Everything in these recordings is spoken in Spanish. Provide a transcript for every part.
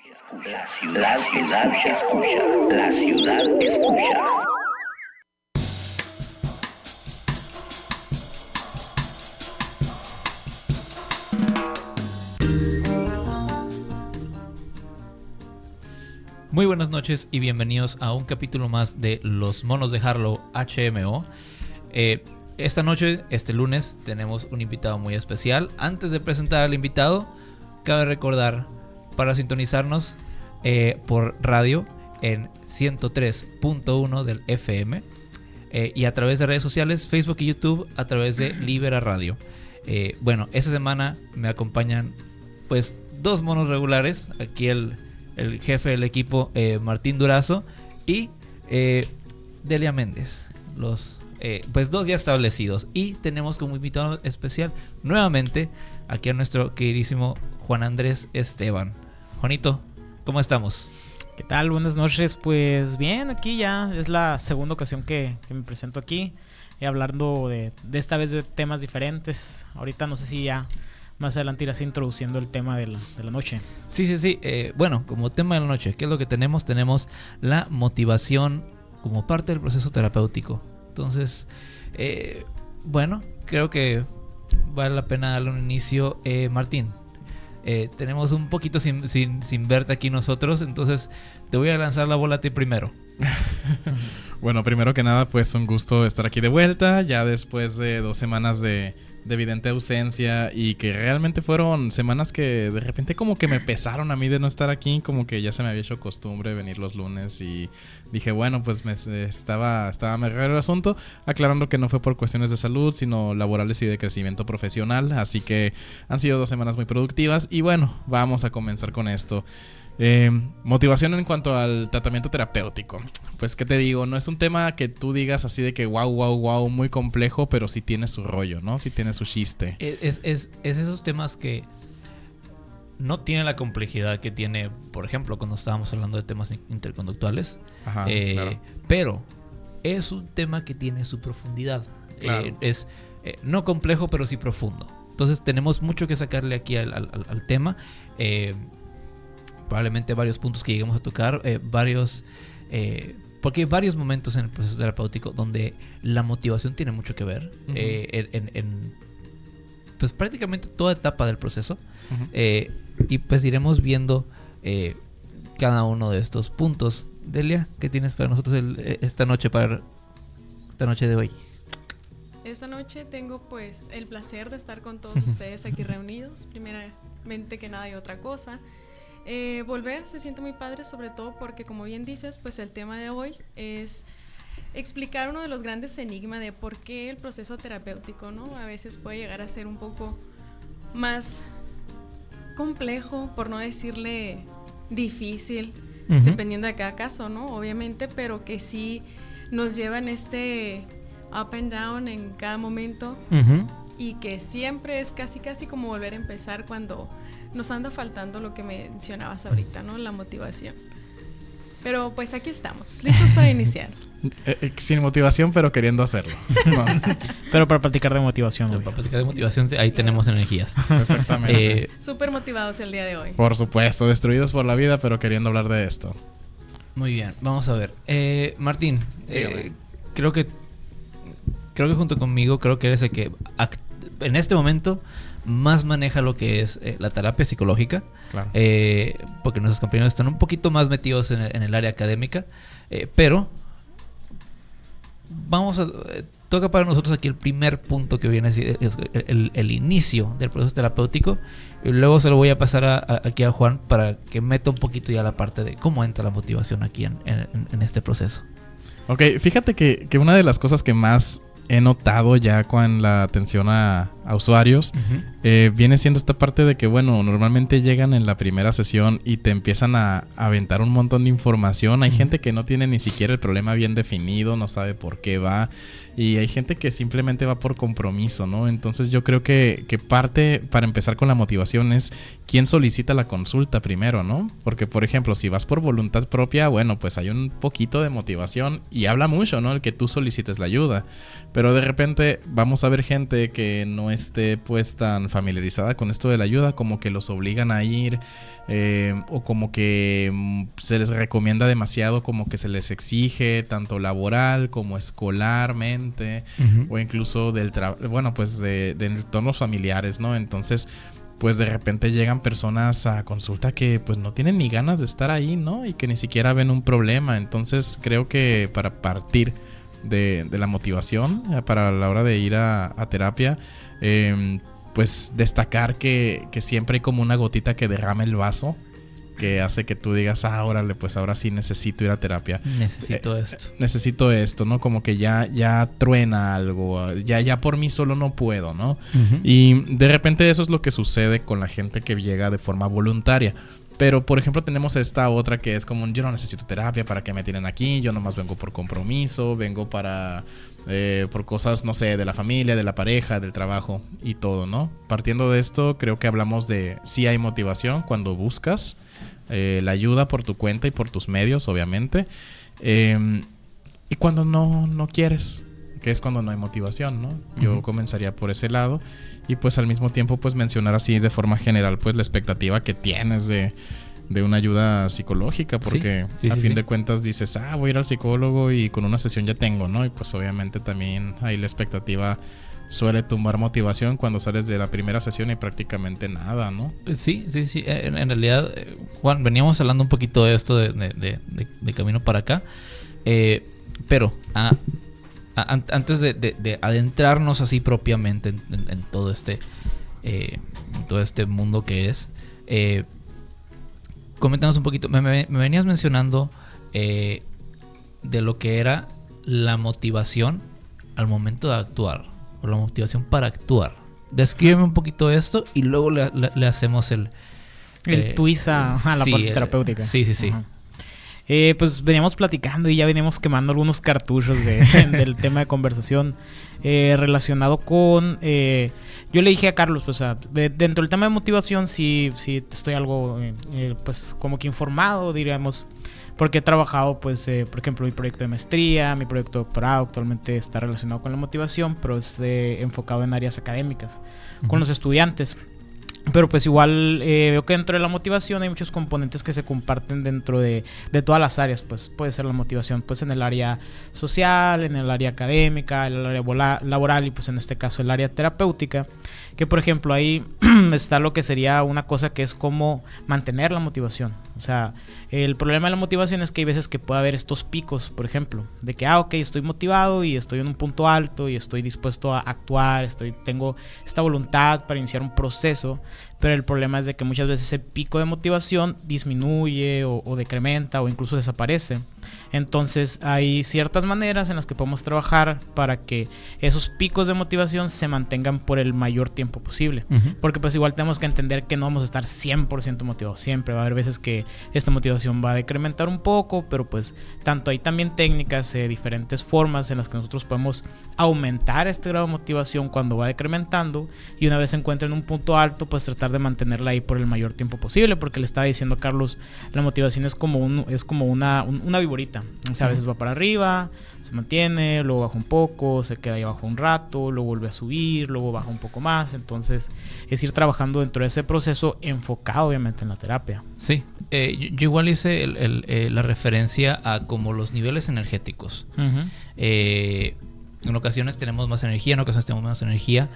La ciudad escucha. La ciudad escucha. Muy buenas noches y bienvenidos a un capítulo más de Los Monos de Harlow HMO. Esta noche, este lunes, tenemos un invitado muy especial. Antes de presentar al invitado, cabe recordar para sintonizarnos por radio en 103.1 del FM y a través de redes sociales, Facebook y YouTube a través de Libera Radio. Bueno, esta semana me acompañan pues dos monos regulares. Aquí el jefe del equipo, Martín Durazo, y Delia Méndez, pues dos ya establecidos. Y tenemos como invitado especial nuevamente aquí a nuestro queridísimo Juan Andrés Esteban. Juanito, ¿cómo estamos? ¿Qué tal? Buenas noches. Pues bien, aquí ya es la segunda ocasión que me presento aquí, hablando de esta vez de temas diferentes. Ahorita no sé si ya más adelante irás introduciendo el tema de la noche. Sí. Bueno, como tema de la noche, ¿qué es lo que tenemos? Tenemos la motivación como parte del proceso terapéutico. Entonces, bueno, creo que vale la pena darle un inicio. Martín, tenemos un poquito sin verte aquí nosotros, entonces te voy a lanzar la bola a ti primero. Bueno, primero que nada, pues un gusto estar aquí de vuelta, ya después de 2 semanas de evidente ausencia, y que realmente fueron semanas que de repente como que me pesaron a mí de no estar aquí, como que ya se me había hecho costumbre venir los lunes, y dije, bueno, pues estaba mejor el asunto, aclarando que no fue por cuestiones de salud, sino laborales y de crecimiento profesional, así que han sido 2 semanas muy productivas, y bueno, vamos a comenzar con esto. Motivación en cuanto al tratamiento terapéutico. Pues qué te digo, no es un tema que tú digas así de que wow, muy complejo, pero sí tiene su rollo, ¿no? Sí tiene su chiste. Es esos temas que no tienen la complejidad que tiene, por ejemplo, cuando estábamos hablando de temas interconductuales. Ajá, claro. Pero es un tema que tiene su profundidad. Claro. Es no complejo, pero sí profundo. Entonces tenemos mucho que sacarle aquí al tema. Probablemente varios puntos que lleguemos a tocar, porque hay varios momentos en el proceso terapéutico donde la motivación tiene mucho que ver. Uh-huh. En pues prácticamente toda etapa del proceso. Uh-huh. Y pues iremos viendo cada uno de estos puntos. Delia, ¿qué tienes para nosotros esta noche de hoy? Esta noche tengo pues el placer de estar con todos ustedes aquí reunidos. Primeramente que nada y otra cosa, volver se siente muy padre, sobre todo porque, como bien dices, pues el tema de hoy es explicar uno de los grandes enigmas de por qué el proceso terapéutico, ¿no? A veces puede llegar a ser un poco más complejo, por no decirle difícil, uh-huh, dependiendo de cada caso, ¿no? Obviamente, pero que sí nos lleva en este up and down en cada momento, uh-huh, y que siempre es casi como volver a empezar cuando nos anda faltando lo que mencionabas ahorita, ¿no? La motivación. Pero pues aquí estamos, listos para iniciar. Sin motivación, pero queriendo hacerlo. No. Pero para platicar de motivación. Para platicar de motivación, ahí tenemos energías. Exactamente. Súper motivados el día de hoy. Por supuesto, destruidos por la vida, pero queriendo hablar de esto. Muy bien, vamos a ver. Martín, creo que junto conmigo, creo que eres el que en este momento más maneja lo que es la terapia psicológica. Claro. Porque nuestros compañeros están un poquito más metidos en el área académica, pero toca para nosotros aquí el primer punto, que viene así, es el inicio del proceso terapéutico, y luego se lo voy a pasar aquí a Juan para que meta un poquito ya la parte de cómo entra la motivación aquí en este proceso. Ok, fíjate que una de las cosas que más he notado ya con la atención a usuarios, uh-huh, viene siendo esta parte de que, bueno, normalmente llegan en la primera sesión y te empiezan a aventar un montón de información. Hay, uh-huh, gente que no tiene ni siquiera el problema bien definido, no sabe por qué va, y hay gente que simplemente va por compromiso, ¿no? Entonces yo creo que parte para empezar con la motivación es quién solicita la consulta primero, ¿no? Porque, por ejemplo, si vas por voluntad propia, bueno, pues hay un poquito de motivación y habla mucho, ¿no? El que tú solicites la ayuda. Pero de repente vamos a ver gente que no esté pues tan familiarizada con esto de la ayuda, como que los obligan a ir, o como que se les recomienda demasiado, como que se les exige tanto laboral como escolarmente, o incluso de entornos familiares, ¿no? Entonces pues de repente llegan personas a consulta que pues no tienen ni ganas de estar ahí, ¿no? Y que ni siquiera ven un problema. Entonces creo que para partir de la motivación para la hora de ir a terapia, pues destacar que siempre hay como una gotita que derrama el vaso, que hace que tú digas, órale, pues ahora sí necesito ir a terapia. Necesito esto, ¿no? Como que ya truena algo, ya por mí solo no puedo, ¿no? Y de repente eso es lo que sucede con la gente que llega de forma voluntaria. Pero, por ejemplo, tenemos esta otra que es como, yo no necesito terapia, ¿para qué me tienen aquí? Yo nomás vengo por compromiso, vengo por cosas, no sé, de la familia, de la pareja, del trabajo y todo, ¿no? Partiendo de esto, creo que hablamos de sí hay motivación cuando buscas la ayuda por tu cuenta y por tus medios, obviamente. Y cuando no quieres, que es cuando no hay motivación, ¿no? Yo comenzaría por ese lado. Y pues al mismo tiempo pues mencionar así de forma general pues la expectativa que tienes de una ayuda psicológica, porque a fin de cuentas dices, voy a ir al psicólogo y con una sesión ya tengo, ¿no? Y pues obviamente también ahí la expectativa suele tumbar motivación cuando sales de la primera sesión y prácticamente nada, ¿no? Sí. En realidad, Juan, veníamos hablando un poquito de esto de camino para acá, pero antes de adentrarnos así propiamente en todo este mundo que es, coméntanos un poquito. Me venías mencionando de lo que era la motivación al momento de actuar, o la motivación para actuar. Descríbeme un poquito esto y luego le hacemos el twist a la parte terapéutica. Sí. Ajá. Pues veníamos platicando y ya veníamos quemando algunos cartuchos del tema de conversación relacionado con... yo le dije a Carlos, pues, dentro del tema de motivación sí estoy algo pues como que informado, diríamos, porque he trabajado pues por ejemplo mi proyecto de maestría, mi proyecto de doctorado actualmente está relacionado con la motivación, pero es enfocado en áreas académicas, con los estudiantes. Pero pues igual veo que dentro de la motivación hay muchos componentes que se comparten dentro de todas las áreas. Pues puede ser la motivación pues en el área social, en el área académica, en el área laboral y pues en este caso el área terapéutica. Que por ejemplo ahí está lo que sería una cosa que es como mantener la motivación. O sea, el problema de la motivación es que hay veces que puede haber estos picos, por ejemplo, de que ok, estoy motivado y estoy en un punto alto y estoy dispuesto a actuar, tengo esta voluntad para iniciar un proceso, pero el problema es de que muchas veces ese pico de motivación disminuye o decrementa o incluso desaparece. Entonces hay ciertas maneras en las que podemos trabajar para que esos picos de motivación se mantengan por el mayor tiempo posible. Porque pues igual tenemos que entender que no vamos a estar 100% motivados siempre. Va a haber veces que esta motivación va a decrementar un poco, pero pues tanto hay también técnicas, diferentes formas en las que nosotros podemos aumentar este grado de motivación cuando va decrementando, y una vez se encuentra en un punto alto pues tratar de mantenerla ahí por el mayor tiempo posible, porque le estaba diciendo a Carlos, la motivación es como una viborita. O sea, a veces va para arriba, se mantiene, luego baja un poco, se queda ahí abajo un rato, luego vuelve a subir, luego baja un poco más. Entonces es ir trabajando dentro de ese proceso enfocado obviamente en la terapia. Sí, yo igual hice la referencia a como los niveles energéticos. En ocasiones tenemos más energía, en ocasiones tenemos menos energía,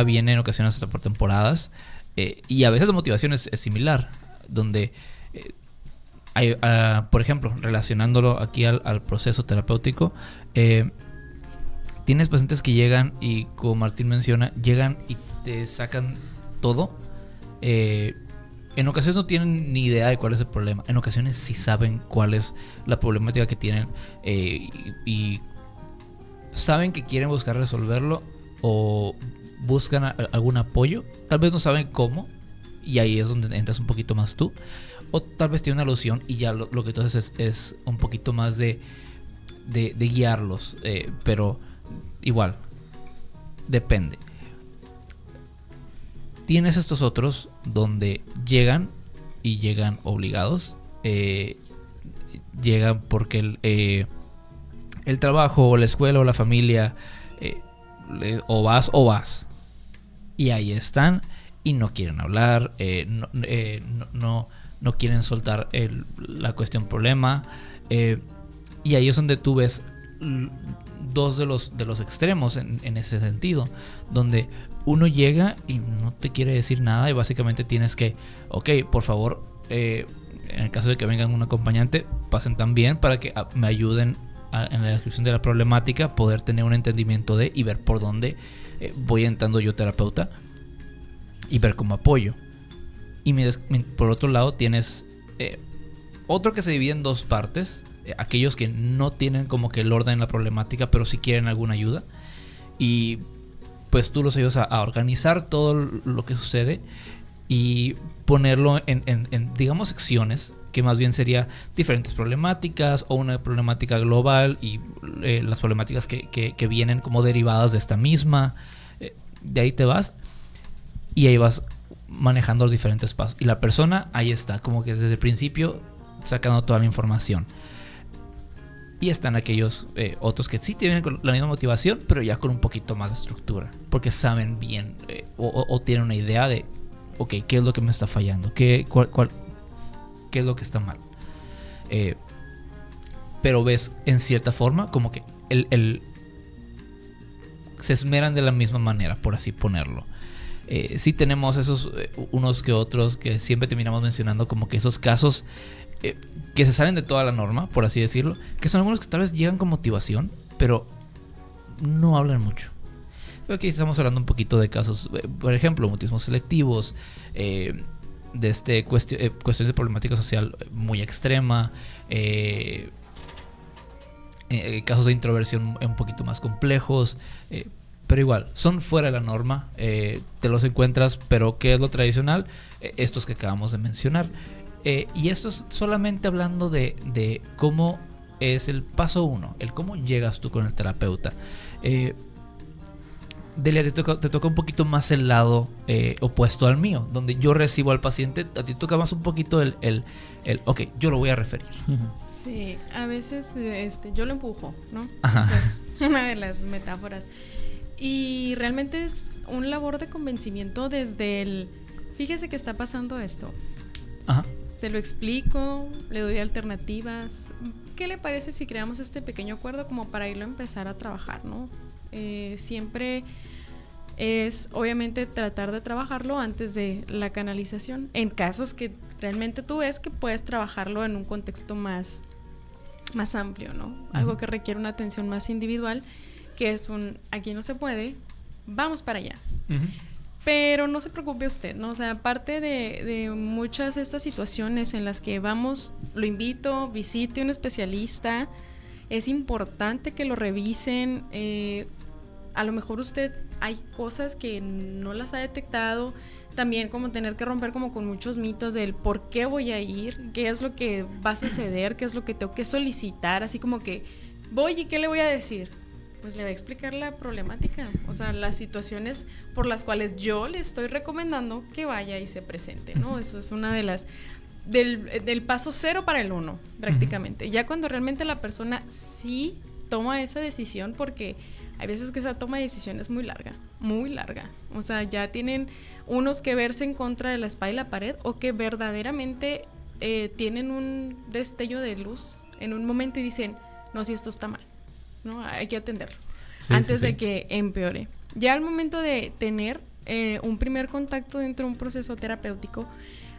viene en ocasiones hasta por temporadas, y a veces la motivación es similar, donde hay, por ejemplo, relacionándolo aquí al proceso terapéutico, tienes pacientes que llegan y, como Martín menciona, llegan y te sacan todo. En ocasiones no tienen ni idea de cuál es el problema, en ocasiones sí saben cuál es la problemática que tienen, y saben que quieren buscar resolverlo o buscan algún apoyo. Tal vez no saben cómo, y ahí es donde entras un poquito más tú, o tal vez tiene una ilusión y ya lo que entonces es un poquito más de guiarlos, pero igual depende. Tienes estos otros donde llegan obligados, llegan porque el trabajo o la escuela o la familia o vas. Y ahí están y no quieren hablar, no quieren soltar la cuestión problema. Y ahí es donde tú ves dos de los extremos en ese sentido, donde uno llega y no te quiere decir nada y básicamente tienes que, ok, por favor, en el caso de que vengan un acompañante, pasen también para que me ayuden en la descripción de la problemática, poder tener un entendimiento de y ver por dónde voy entrando yo terapeuta y ver cómo apoyo. Y por otro lado tienes otro que se divide en dos partes, aquellos que no tienen como que el orden en la problemática pero sí quieren alguna ayuda, y pues tú los ayudas a organizar todo lo que sucede y ponerlo en digamos secciones, que más bien sería diferentes problemáticas o una problemática global y las problemáticas que vienen como derivadas de esta misma. De ahí te vas y ahí vas manejando los diferentes pasos y la persona ahí está como que desde el principio sacando toda la información. Y están aquellos otros que sí tienen la misma motivación, pero ya con un poquito más de estructura, porque saben bien o tienen una idea de, ok, ¿qué es lo que me está fallando? ¿Qué es lo que está mal? Pero ves en cierta forma como que se esmeran de la misma manera, por así ponerlo. Sí tenemos esos unos que otros que siempre terminamos mencionando como que esos casos que se salen de toda la norma, por así decirlo, que son algunos que tal vez llegan con motivación, pero no hablan mucho. Pero aquí estamos hablando un poquito de casos, por ejemplo, mutismos selectivos, de cuestiones de problemática social muy extrema, casos de introversión un poquito más complejos, pero igual, son fuera de la norma, te los encuentras, pero ¿qué es lo tradicional? Estos que acabamos de mencionar. Y esto es solamente hablando de cómo es el paso 1, el cómo llegas tú con el terapeuta. Delia, te toca un poquito más el lado opuesto al mío, donde yo recibo al paciente. A ti toca más un poquito el ok, yo lo voy a referir. Sí, a veces yo lo empujo, ¿no? Ajá. Esa es una de las metáforas. Y realmente es un labor de convencimiento desde el, fíjese que está pasando esto. Ajá. Se lo explico, le doy alternativas. ¿Qué le parece si creamos este pequeño acuerdo como para irlo a empezar a trabajar, ¿no? Siempre es obviamente tratar de trabajarlo antes de la canalización. En casos que realmente tú ves que puedes trabajarlo en un contexto más amplio, ¿no? Algo que requiere una atención más individual, que es aquí no se puede, vamos para allá. Uh-huh. Pero no se preocupe usted, ¿no? O sea, aparte de muchas de estas situaciones en las que vamos, lo invito, visite un especialista, es importante que lo revisen. A lo mejor usted hay cosas que no las ha detectado, también como tener que romper como con muchos mitos del por qué voy a ir, qué es lo que va a suceder, qué es lo que tengo que solicitar, así como que voy y qué le voy a decir. Pues le voy a explicar la problemática, o sea, las situaciones por las cuales yo le estoy recomendando que vaya y se presente, ¿no? Eso es una de las del paso 0 para el 1, prácticamente. Uh-huh. Ya cuando realmente la persona sí toma esa decisión, porque hay veces que esa toma de decisión es muy larga. O sea, ya tienen unos que verse en contra de la espada y la pared, o que verdaderamente tienen un destello de luz en un momento y dicen, no, si esto está mal, ¿no? Hay que atenderlo antes de que empeore. Ya al momento de tener un primer contacto dentro de un proceso terapéutico,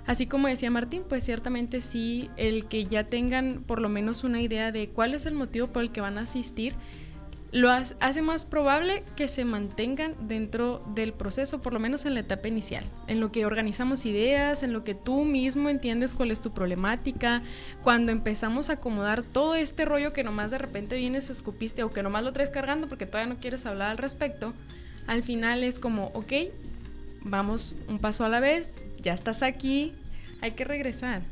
así como decía Martín, pues ciertamente sí, el que ya tengan por lo menos una idea de cuál es el motivo por el que van a asistir, lo hace más probable que se mantengan dentro del proceso, por lo menos en la etapa inicial, en lo que organizamos ideas, en lo que tú mismo entiendes cuál es tu problemática. Cuando empezamos a acomodar todo este rollo que nomás de repente vienes, escupiste, o que nomás lo traes cargando porque todavía no quieres hablar al respecto, al final es como, ok, vamos un paso a la vez, ya estás aquí, hay que regresar.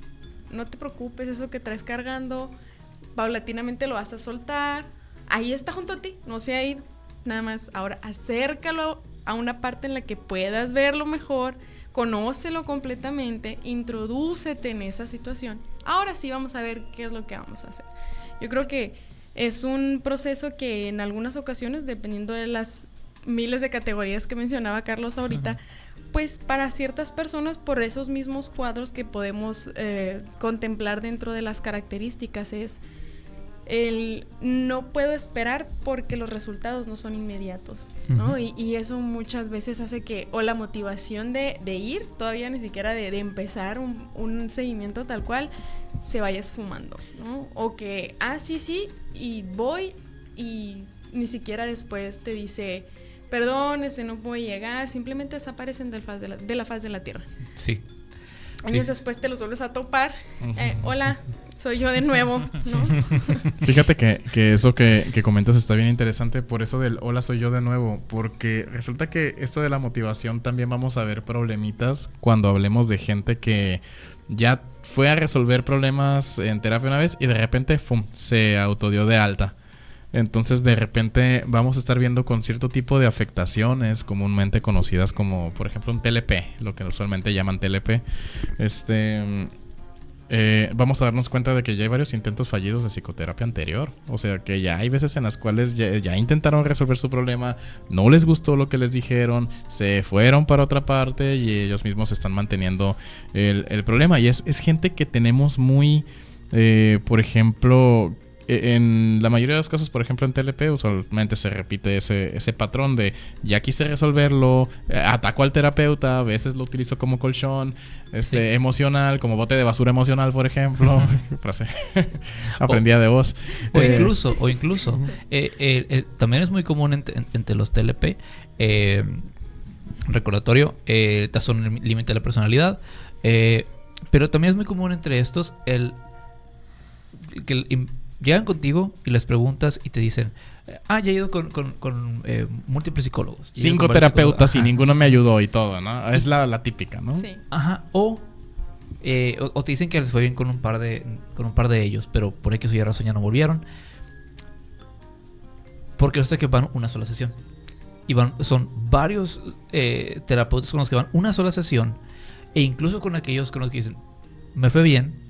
No te preocupes, eso que traes cargando, paulatinamente lo vas a soltar. Ahí está junto a ti, no se ha ido. Nada más, ahora acércalo a una parte en la que puedas verlo mejor, conócelo completamente, introdúcete en esa situación. Ahora sí vamos a ver qué es lo que vamos a hacer. Yo creo que es un proceso que en algunas ocasiones, dependiendo de las miles de categorías que mencionaba Carlos ahorita, pues para ciertas personas, por esos mismos cuadros que podemos contemplar dentro de las características, es el no puedo esperar porque los resultados no son inmediatos, ¿no? Y eso muchas veces hace que, o la motivación de ir, todavía ni siquiera de empezar un seguimiento tal cual, se vaya esfumando, ¿no? O que, sí, y voy, y ni siquiera después te dice, perdón, no puedo llegar, simplemente desaparecen de la faz de la tierra. Sí. Entonces después te los vuelves a topar. Hola, soy yo de nuevo, ¿no? Fíjate que eso que comentas está bien interesante, por eso del hola, soy yo de nuevo, porque resulta que esto de la motivación también vamos a ver problemitas cuando hablemos de gente que ya fue a resolver problemas en terapia una vez y de repente ¡fum!, se autodió de alta. Entonces de repente vamos a estar viendo con cierto tipo de afectaciones comúnmente conocidas como por ejemplo un TLP, lo que usualmente llaman TLP. Vamos a darnos cuenta de que ya hay varios intentos fallidos de psicoterapia anterior. O sea que ya hay veces en las cuales ya intentaron resolver su problema, no les gustó lo que les dijeron, se fueron para otra parte y ellos mismos están manteniendo el problema. Y es gente que tenemos muy, por ejemplo, en la mayoría de los casos, por ejemplo en TLP, usualmente se repite ese patrón de ya quise resolverlo, ataco al terapeuta, a veces lo utilizo como colchón emocional, como bote de basura emocional, por ejemplo. Frase aprendida de voz. O incluso también es muy común entre los TLP, recordatorio, trastorno límite de la personalidad, pero también es muy común entre estos llegan contigo y les preguntas y te dicen, ya he ido con múltiples psicólogos. 5 terapeutas y ninguno me ayudó y todo, ¿no? Es la típica, ¿no? Sí. Ajá. O te dicen que les fue bien con un par de ellos, pero por X o Y razón ya no volvieron. Porque resulta que van una sola sesión. Y son varios terapeutas con los que van una sola sesión. E incluso con aquellos con los que dicen, me fue bien,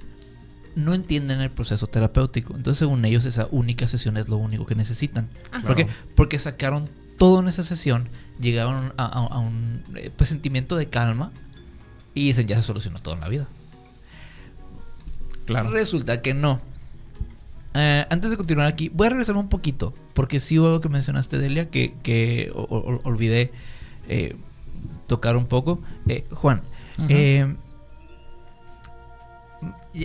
no entienden el proceso terapéutico. Entonces, según ellos, esa única sesión es lo único que necesitan. ¿Por qué? Porque sacaron todo en esa sesión, llegaron a un sentimiento de calma y dicen, ya se solucionó todo en la vida. Claro. Resulta que no. Antes de continuar aquí, voy a regresarme un poquito, porque sí hubo algo que mencionaste, Delia, que olvidé tocar un poco. Juan,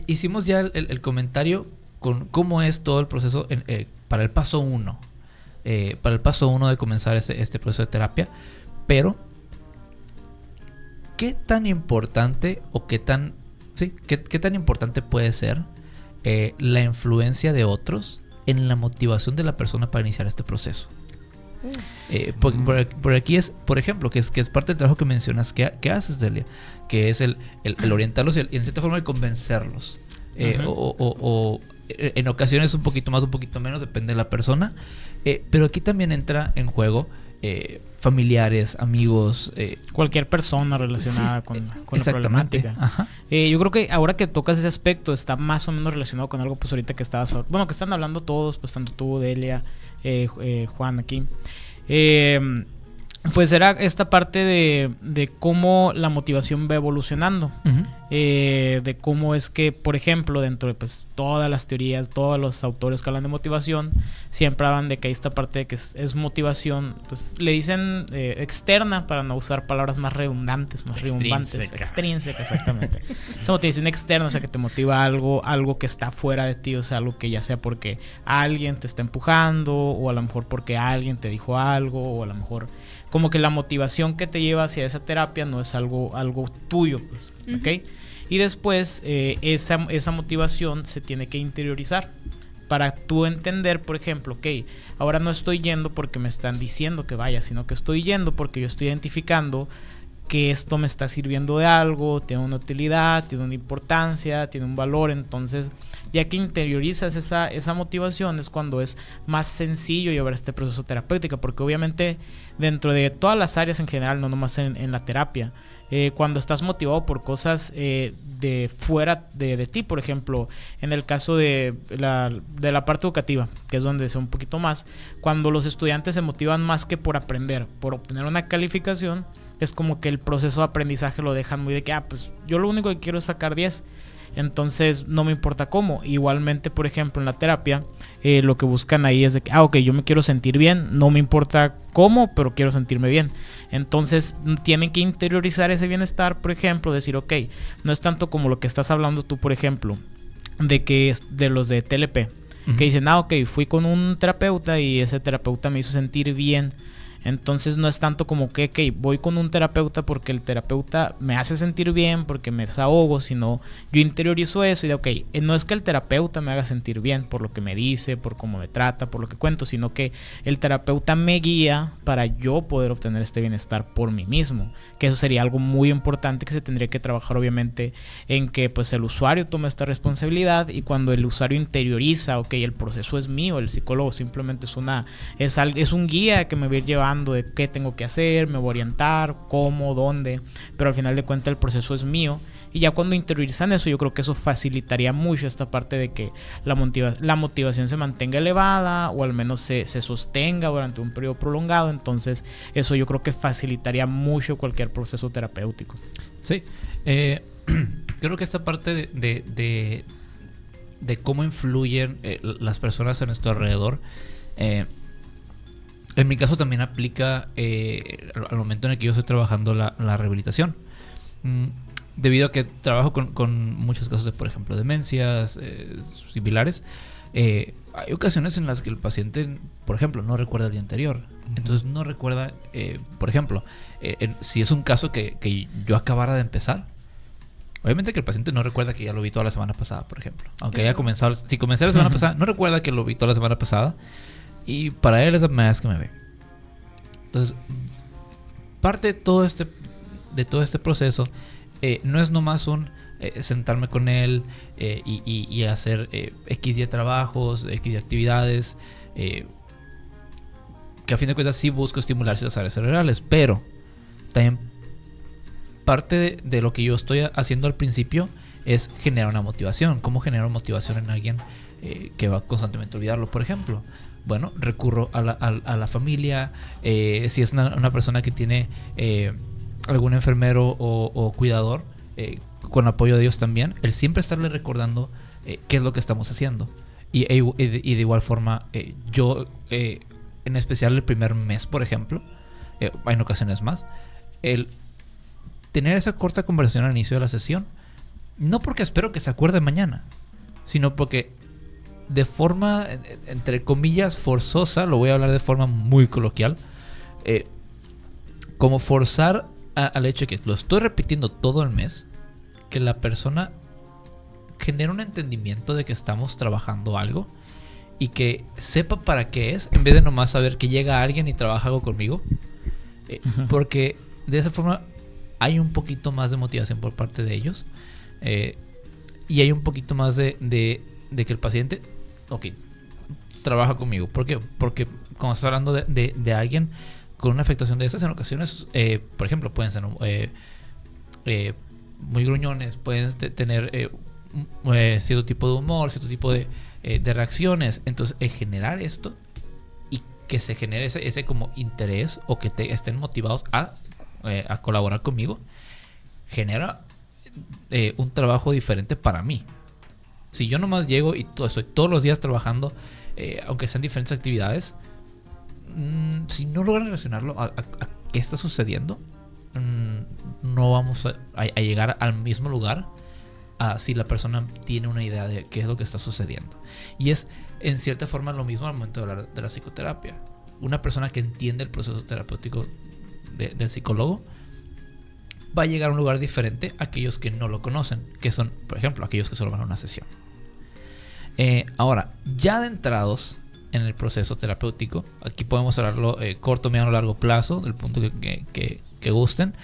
hicimos ya el comentario con cómo es todo el proceso para el paso 1. Para el paso 1 de comenzar este proceso de terapia. Pero, ¿qué tan importante o qué tan importante puede ser la influencia de otros en la motivación de la persona para iniciar este proceso? Por aquí es, por ejemplo, que es parte del trabajo que mencionas que haces, Delia, que es el orientarlos y en cierta forma el convencerlos. O en ocasiones un poquito más, un poquito menos, depende de la persona. Pero aquí también entra en juego familiares, amigos, cualquier persona relacionada con la problemática. Ajá. Yo creo que ahora que tocas ese aspecto está más o menos relacionado con algo pues ahorita que que están hablando todos, pues tanto tú, Delia, Juan aquí, pues era esta parte de cómo la motivación va evolucionando. De cómo es que, por ejemplo, dentro de pues todas las teorías, todos los autores que hablan de motivación siempre hablan de que hay esta parte de que es motivación, pues le dicen externa, para no usar palabras más redundantes, más rimbombantes. Extrínseca, exactamente. Esa motivación externa, o sea, que te motiva algo que está fuera de ti, o sea, algo que ya sea porque alguien te está empujando, o a lo mejor porque alguien te dijo algo, o a lo mejor como que la motivación que te lleva hacia esa terapia no es algo tuyo, pues, ¿ok? Y después esa motivación se tiene que interiorizar para tú entender, por ejemplo, ok, ahora no estoy yendo porque me están diciendo que vaya, sino que estoy yendo porque yo estoy identificando que esto me está sirviendo de algo, tiene una utilidad, tiene una importancia, tiene un valor. Entonces, ya que interiorizas esa motivación, es cuando es más sencillo llevar este proceso terapéutico, porque obviamente dentro de todas las áreas en general, no nomás en la terapia, cuando estás motivado por cosas de fuera de ti, por ejemplo, en el caso de la parte educativa, que es donde sé un poquito más, cuando los estudiantes se motivan más que por aprender, por obtener una calificación, es como que el proceso de aprendizaje lo dejan muy de que, pues yo lo único que quiero es sacar 10. Entonces no me importa cómo. Igualmente, por ejemplo, en la terapia, lo que buscan ahí es de que, ok, yo me quiero sentir bien, no me importa cómo, pero quiero sentirme bien. Entonces tienen que interiorizar ese bienestar, por ejemplo, decir, ok, no es tanto como lo que estás hablando tú, por ejemplo, de que es de los de TLP, que dicen, ok, fui con un terapeuta y ese terapeuta me hizo sentir bien. Entonces no es tanto como que voy con un terapeuta porque el terapeuta me hace sentir bien, porque me desahogo, sino yo interiorizo eso y de no es que el terapeuta me haga sentir bien por lo que me dice, por cómo me trata, por lo que cuento, sino que el terapeuta me guía para yo poder obtener este bienestar por mí mismo, que eso sería algo muy importante que se tendría que trabajar obviamente en que pues el usuario tome esta responsabilidad, y cuando el usuario interioriza, el proceso es mío, el psicólogo simplemente es un guía que me va a ir llevando de qué tengo que hacer, me voy a orientar, cómo, dónde, pero al final de cuentas el proceso es mío. Y ya cuando interiorizan eso, yo creo que eso facilitaría mucho esta parte de que la motivación se mantenga elevada, o al menos se sostenga durante un periodo prolongado. Entonces eso yo creo que facilitaría mucho cualquier proceso terapéutico. Sí, creo que esta parte de cómo influyen las personas a nuestro alrededor, en mi caso también aplica al momento en el que yo estoy trabajando la rehabilitación. Debido a que trabajo con muchos casos de, por ejemplo, demencias similares, hay ocasiones en las que el paciente, por ejemplo, no recuerda el día anterior. Entonces no recuerda, por ejemplo, si es un caso que yo acabara de empezar, obviamente que el paciente no recuerda que ya lo vi toda la semana pasada, por ejemplo. Aunque haya comenzado, si comencé la semana pasada, no recuerda que lo vi toda la semana pasada. Y para él es la primera vez que me ve. Entonces, parte de todo este proceso no es nomás un sentarme con él y hacer X de trabajos, X de actividades, que a fin de cuentas sí busco estimular ciertas áreas cerebrales, pero también parte de lo que yo estoy haciendo al principio es generar una motivación. ¿Cómo genero motivación en alguien que va constantemente a olvidarlo, por ejemplo? Bueno, recurro a la familia. Si es una persona que tiene algún enfermero o cuidador, con apoyo de ellos también, el siempre estarle recordando qué es lo que estamos haciendo. Y de igual forma, yo, en especial el primer mes, por ejemplo, en ocasiones más, el tener esa corta conversación al inicio de la sesión, no porque espero que se acuerde mañana, sino porque de forma, entre comillas, forzosa, lo voy a hablar de forma muy coloquial, como forzar al hecho de que lo estoy repitiendo todo el mes, que la persona genere un entendimiento de que estamos trabajando algo y que sepa para qué es, en vez de nomás saber que llega alguien y trabaja algo conmigo, porque de esa forma hay un poquito más de motivación por parte de ellos, y hay un poquito más de que el paciente trabaja conmigo. ¿Por qué? Porque cuando estás hablando de alguien con una afectación de estas, en ocasiones, por ejemplo, pueden ser muy gruñones, pueden tener cierto tipo de humor, cierto tipo de reacciones. Entonces, generar esto y que se genere ese como interés, o que estén motivados a colaborar conmigo, genera un trabajo diferente para mí. Si yo nomás llego y estoy todos los días trabajando, aunque sean diferentes actividades, si no logran relacionarlo a qué está sucediendo, no vamos a llegar al mismo lugar si la persona tiene una idea de qué es lo que está sucediendo. Y es en cierta forma lo mismo al momento de hablar de la psicoterapia. Una persona que entiende el proceso terapéutico del psicólogo va a llegar a un lugar diferente a aquellos que no lo conocen, que son, por ejemplo, aquellos que solo van a una sesión. Ahora, ya adentrados en el proceso terapéutico, aquí podemos hablarlo corto, mediano, largo plazo, del punto que gusten,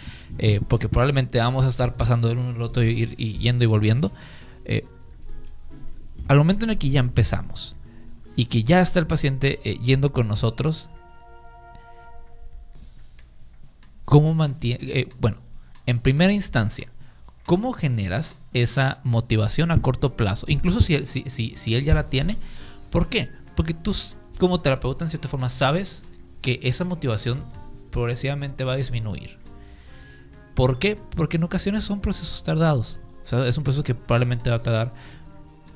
porque probablemente vamos a estar pasando de uno al otro y yendo y volviendo. Al momento en el que ya empezamos y que ya está el paciente yendo con nosotros, ¿cómo mantiene? en primera instancia, ¿cómo generas esa motivación a corto plazo? Incluso si él ya la tiene. ¿Por qué? Porque tú como terapeuta en cierta forma sabes que esa motivación progresivamente va a disminuir. ¿Por qué? Porque en ocasiones son procesos tardados. O sea, es un proceso que probablemente va a tardar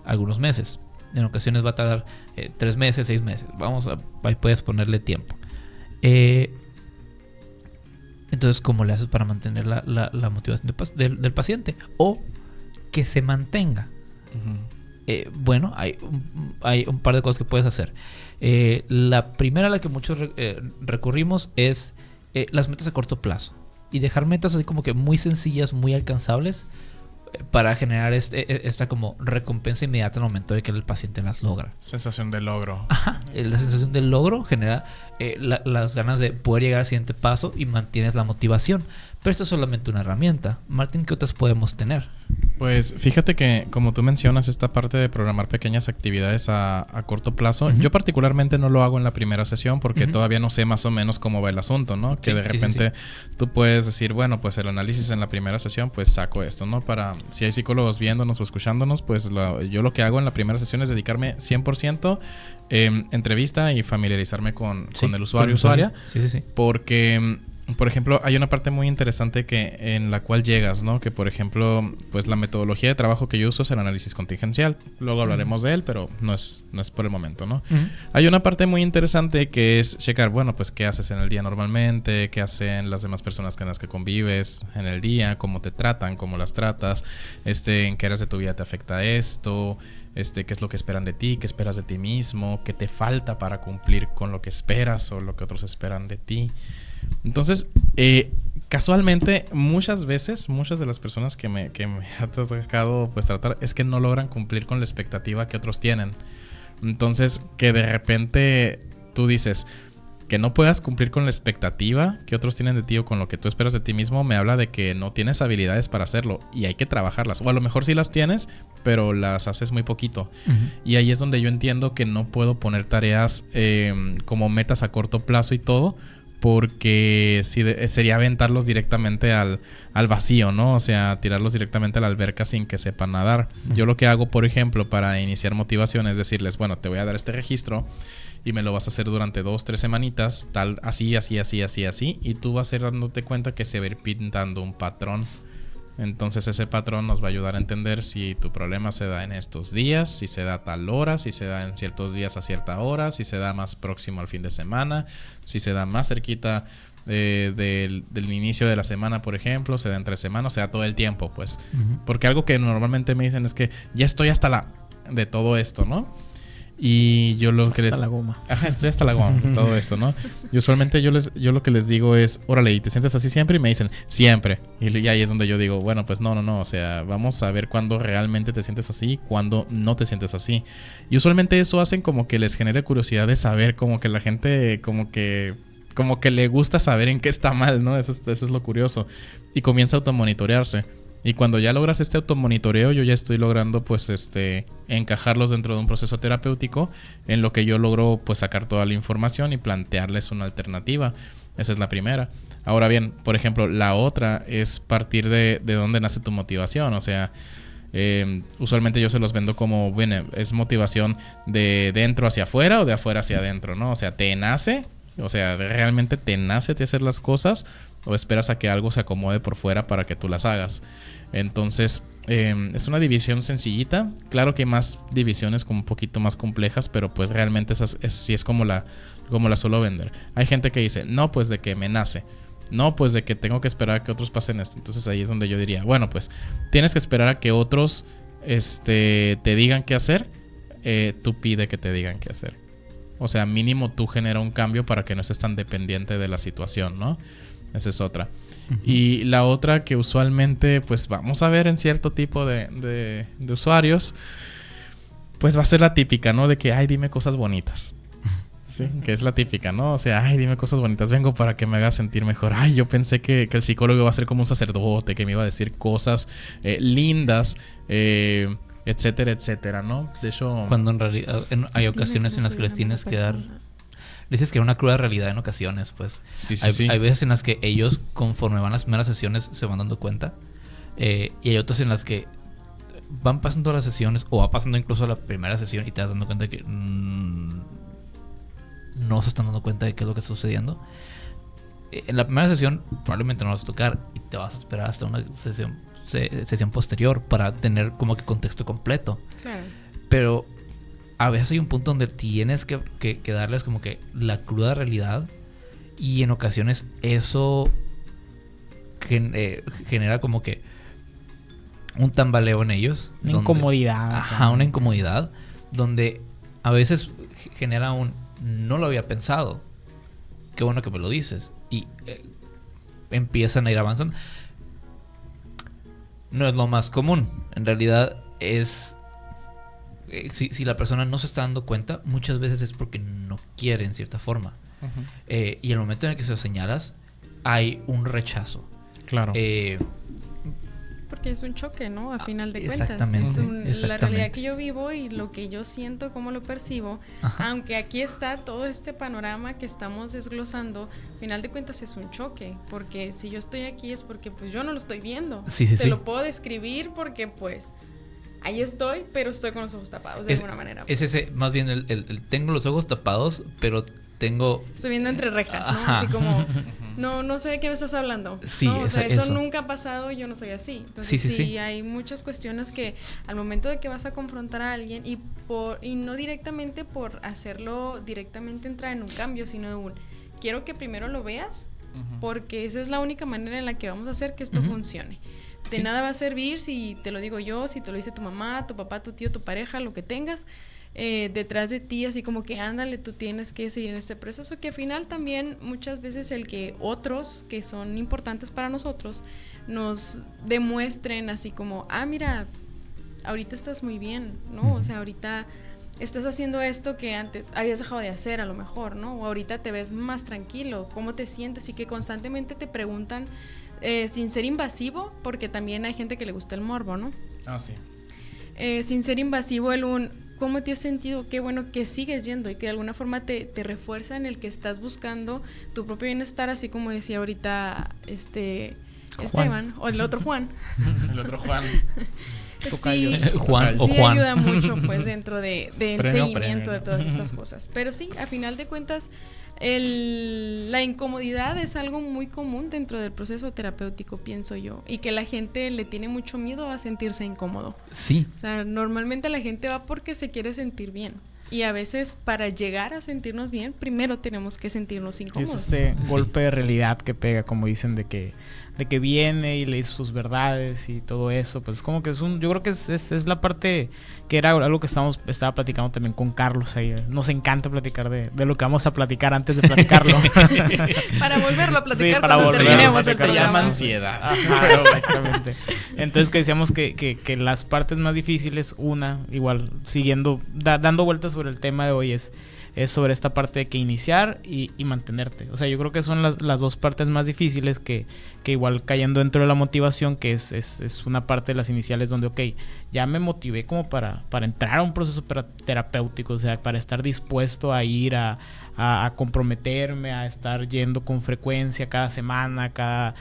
algunos meses. En ocasiones va a tardar 3 meses, 6 meses. Ahí puedes ponerle tiempo. Entonces, ¿cómo le haces para mantener la motivación del paciente? O que se mantenga. Bueno, hay un par de cosas que puedes hacer. La primera a la que muchos recurrimos es las metas a corto plazo. Y dejar metas así como que muy sencillas, muy alcanzables, para generar esta como recompensa inmediata en el momento de que el paciente las logra. Sensación de logro. Ajá, la sensación del logro genera las ganas de poder llegar al siguiente paso y mantienes la motivación. Pero esto es solamente una herramienta. Martín, ¿qué otras podemos tener? Pues fíjate que, como tú mencionas, esta parte de programar pequeñas actividades a corto plazo, yo particularmente no lo hago en la primera sesión porque todavía no sé más o menos cómo va el asunto, ¿no? Que de repente tú puedes decir, bueno, pues el análisis en la primera sesión, pues saco esto, ¿no? Para, si hay psicólogos viéndonos o escuchándonos, pues yo lo que hago en la primera sesión es dedicarme 100% entrevista y familiarizarme con el usuario, usuaria. Sí. Porque... Por ejemplo, hay una parte muy interesante en la cual llegas, ¿no? Que, por ejemplo, pues la metodología de trabajo que yo uso es el análisis contingencial. Luego hablaremos de él, pero no es por el momento, ¿no? Hay una parte muy interesante que es checar, bueno, pues qué haces en el día normalmente, qué hacen las demás personas con las que convives en el día, cómo te tratan, cómo las tratas, en qué áreas de tu vida te afecta esto, qué es lo que esperan de ti, qué esperas de ti mismo, qué te falta para cumplir con lo que esperas o lo que otros esperan de ti. Entonces, casualmente, muchas de las personas que me ha tocado pues tratar es que no logran cumplir con la expectativa que otros tienen. Entonces, que de repente tú dices que no puedas cumplir con la expectativa que otros tienen de ti o con lo que tú esperas de ti mismo, me habla de que no tienes habilidades para hacerlo y hay que trabajarlas. O a lo mejor sí las tienes, pero las haces muy poquito. Y ahí es donde yo entiendo que no puedo poner tareas como metas a corto plazo y todo, porque sería aventarlos directamente al vacío, ¿no? O sea, tirarlos directamente a la alberca sin que sepan nadar. Yo lo que hago, por ejemplo, para iniciar motivación es decirles, bueno, te voy a dar este registro y me lo vas a hacer durante 2-3 semanitas, así, y tú vas a ir dándote cuenta que se va a ir pintando un patrón. Entonces ese patrón nos va a ayudar a entender si tu problema se da en estos días, si se da a tal hora, si se da en ciertos días a cierta hora, si se da más próximo al fin de semana, si se da más cerquita del inicio de la semana, por ejemplo, se da entre semanas, o sea, todo el tiempo, pues. Porque algo que normalmente me dicen es que ya estoy hasta de todo esto, ¿no? Y yo lo que la goma. Ajá, estoy hasta la goma de todo esto, ¿no? Y usualmente yo lo que les digo es, órale, ¿y te sientes así siempre? Y me dicen, siempre. Y ahí es donde yo digo, bueno, pues no, o sea, vamos a ver cuándo realmente te sientes así, cuándo no te sientes así. Y usualmente eso hacen como que les genere curiosidad de saber, como que la gente como que le gusta saber en qué está mal, ¿no? Eso es lo curioso. Y comienza a automonitorearse. Y cuando ya logras este automonitoreo, yo ya estoy logrando pues encajarlos dentro de un proceso terapéutico en lo que yo logro pues sacar toda la información y plantearles una alternativa. Esa es la primera. Ahora bien, por ejemplo, la otra es partir de dónde nace tu motivación. O sea, usualmente yo se los vendo como, bueno, es motivación de dentro hacia afuera o de afuera hacia adentro, ¿no? O sea, ¿te nace? O sea, ¿realmente te nace de hacer las cosas? ¿O esperas a que algo se acomode por fuera para que tú las hagas? Entonces, es una división sencillita. Claro que hay más divisiones como un poquito más complejas, pero pues realmente sí es como la suelo vender. Hay gente que dice, no, pues de que me nace. No, pues de que tengo que esperar a que otros pasen esto. Entonces ahí es donde yo diría, bueno, pues tienes que esperar a que otros te digan qué hacer. Tú pide que te digan qué hacer. O sea, mínimo tú genera un cambio para que no estés tan dependiente de la situación, ¿no? Esa es otra. Y la otra que usualmente pues vamos a ver en cierto tipo de usuarios, pues va a ser la típica, ¿no? De que, ay, dime cosas bonitas. Sí, que es la típica, ¿no? O sea, ay, dime cosas bonitas, vengo para que me hagas sentir mejor. Ay, yo pensé que el psicólogo iba a ser como un sacerdote, que me iba a decir cosas lindas, etcétera, etcétera, ¿no? De hecho, cuando en realidad hay ocasiones en las que les tienes que dar... dices que era una cruda realidad en ocasiones, pues. Sí. Hay veces en las que ellos, conforme van las primeras sesiones, se van dando cuenta. Y hay otras en las que van pasando las sesiones, o va pasando incluso la primera sesión y te das dando cuenta de que no se están dando cuenta de qué es lo que está sucediendo. En la primera sesión probablemente no vas a tocar y te vas a esperar hasta una sesión posterior para tener como que contexto completo. Claro. Pero a veces hay un punto donde tienes que darles como que la cruda realidad, y en ocasiones eso genera como que un tambaleo en ellos. Una incomodidad. Ajá, una incomodidad donde a veces genera un no lo había pensado. Qué bueno que me lo dices. Y empiezan a ir avanzando. No es lo más común. En realidad es... si la persona no se está dando cuenta, muchas veces es porque no quiere en cierta forma. Uh-huh. Y el momento en el que se lo señalas, hay un rechazo. Claro. Porque es un choque, ¿no? A final de cuentas. Exactamente, Es la realidad que yo vivo y lo que yo siento, cómo lo percibo. Ajá. Aunque aquí está todo este panorama que estamos desglosando, a final de cuentas es un choque. Porque si yo estoy aquí es porque pues yo no lo estoy viendo. Te lo puedo describir porque pues ahí estoy, pero estoy con los ojos tapados de alguna manera. Es ese, más bien el tengo los ojos tapados, pero estoy viendo entre rejas, ¿no? Ajá. Así como, no sé de qué me estás hablando. Sí, ¿no? O sea, eso eso nunca ha pasado, yo no soy así. Entonces sí. Hay muchas cuestiones que al momento de que vas a confrontar a alguien y no directamente por hacerlo directamente entrar en un cambio, sino quiero que primero lo veas, porque esa es la única manera en la que vamos a hacer que esto funcione. De nada va a servir si te lo digo yo, si te lo dice tu mamá, tu papá, tu tío, tu pareja, lo que tengas. Detrás de ti, así como que ándale, tú tienes que seguir en este proceso, que al final también muchas veces el que otros que son importantes para nosotros nos demuestren así como, mira, ahorita estás muy bien, ¿no? O sea, ahorita estás haciendo esto que antes habías dejado de hacer a lo mejor, ¿no? O ahorita te ves más tranquilo, ¿cómo te sientes? Y que constantemente te preguntan sin ser invasivo, porque también hay gente que le gusta el morbo, ¿no? Sí. Sin ser invasivo, ¿cómo te has sentido? Qué bueno que sigues yendo y que de alguna forma te refuerza en el que estás buscando tu propio bienestar, así como decía ahorita Esteban, o el otro Juan. El otro Juan. Sí, Juan o sí Juan. ayuda mucho pues dentro del seguimiento premio. de todas estas cosas. Pero sí, a final de cuentas, la incomodidad es algo muy común dentro del proceso terapéutico, pienso yo, y que la gente le tiene mucho miedo a sentirse incómodo. Sí. O sea, normalmente la gente va porque se quiere sentir bien. Y a veces para llegar a sentirnos bien, primero tenemos que sentirnos incómodos. Es golpe de realidad que pega, como dicen, de que viene y le dice sus verdades y todo eso. Pues como que yo creo que es la parte que era algo que estaba platicando también con Carlos ahí. Nos encanta platicar de lo que vamos a platicar antes de platicarlo. Para volverlo a platicar para cuando terminemos el Se llama programa. ansiedad. Ajá, exactamente. Entonces que decíamos que las partes más difíciles, igual siguiendo, dando vueltas sobre el tema de hoy, es sobre esta parte de que iniciar y mantenerte. O sea, yo creo que son las dos partes más difíciles que igual cayendo dentro de la motivación, que es una parte de las iniciales donde, ok, ya me motivé como para entrar a un proceso terapéutico, o sea, para estar dispuesto a ir a comprometerme, a estar yendo con frecuencia cada semana, cada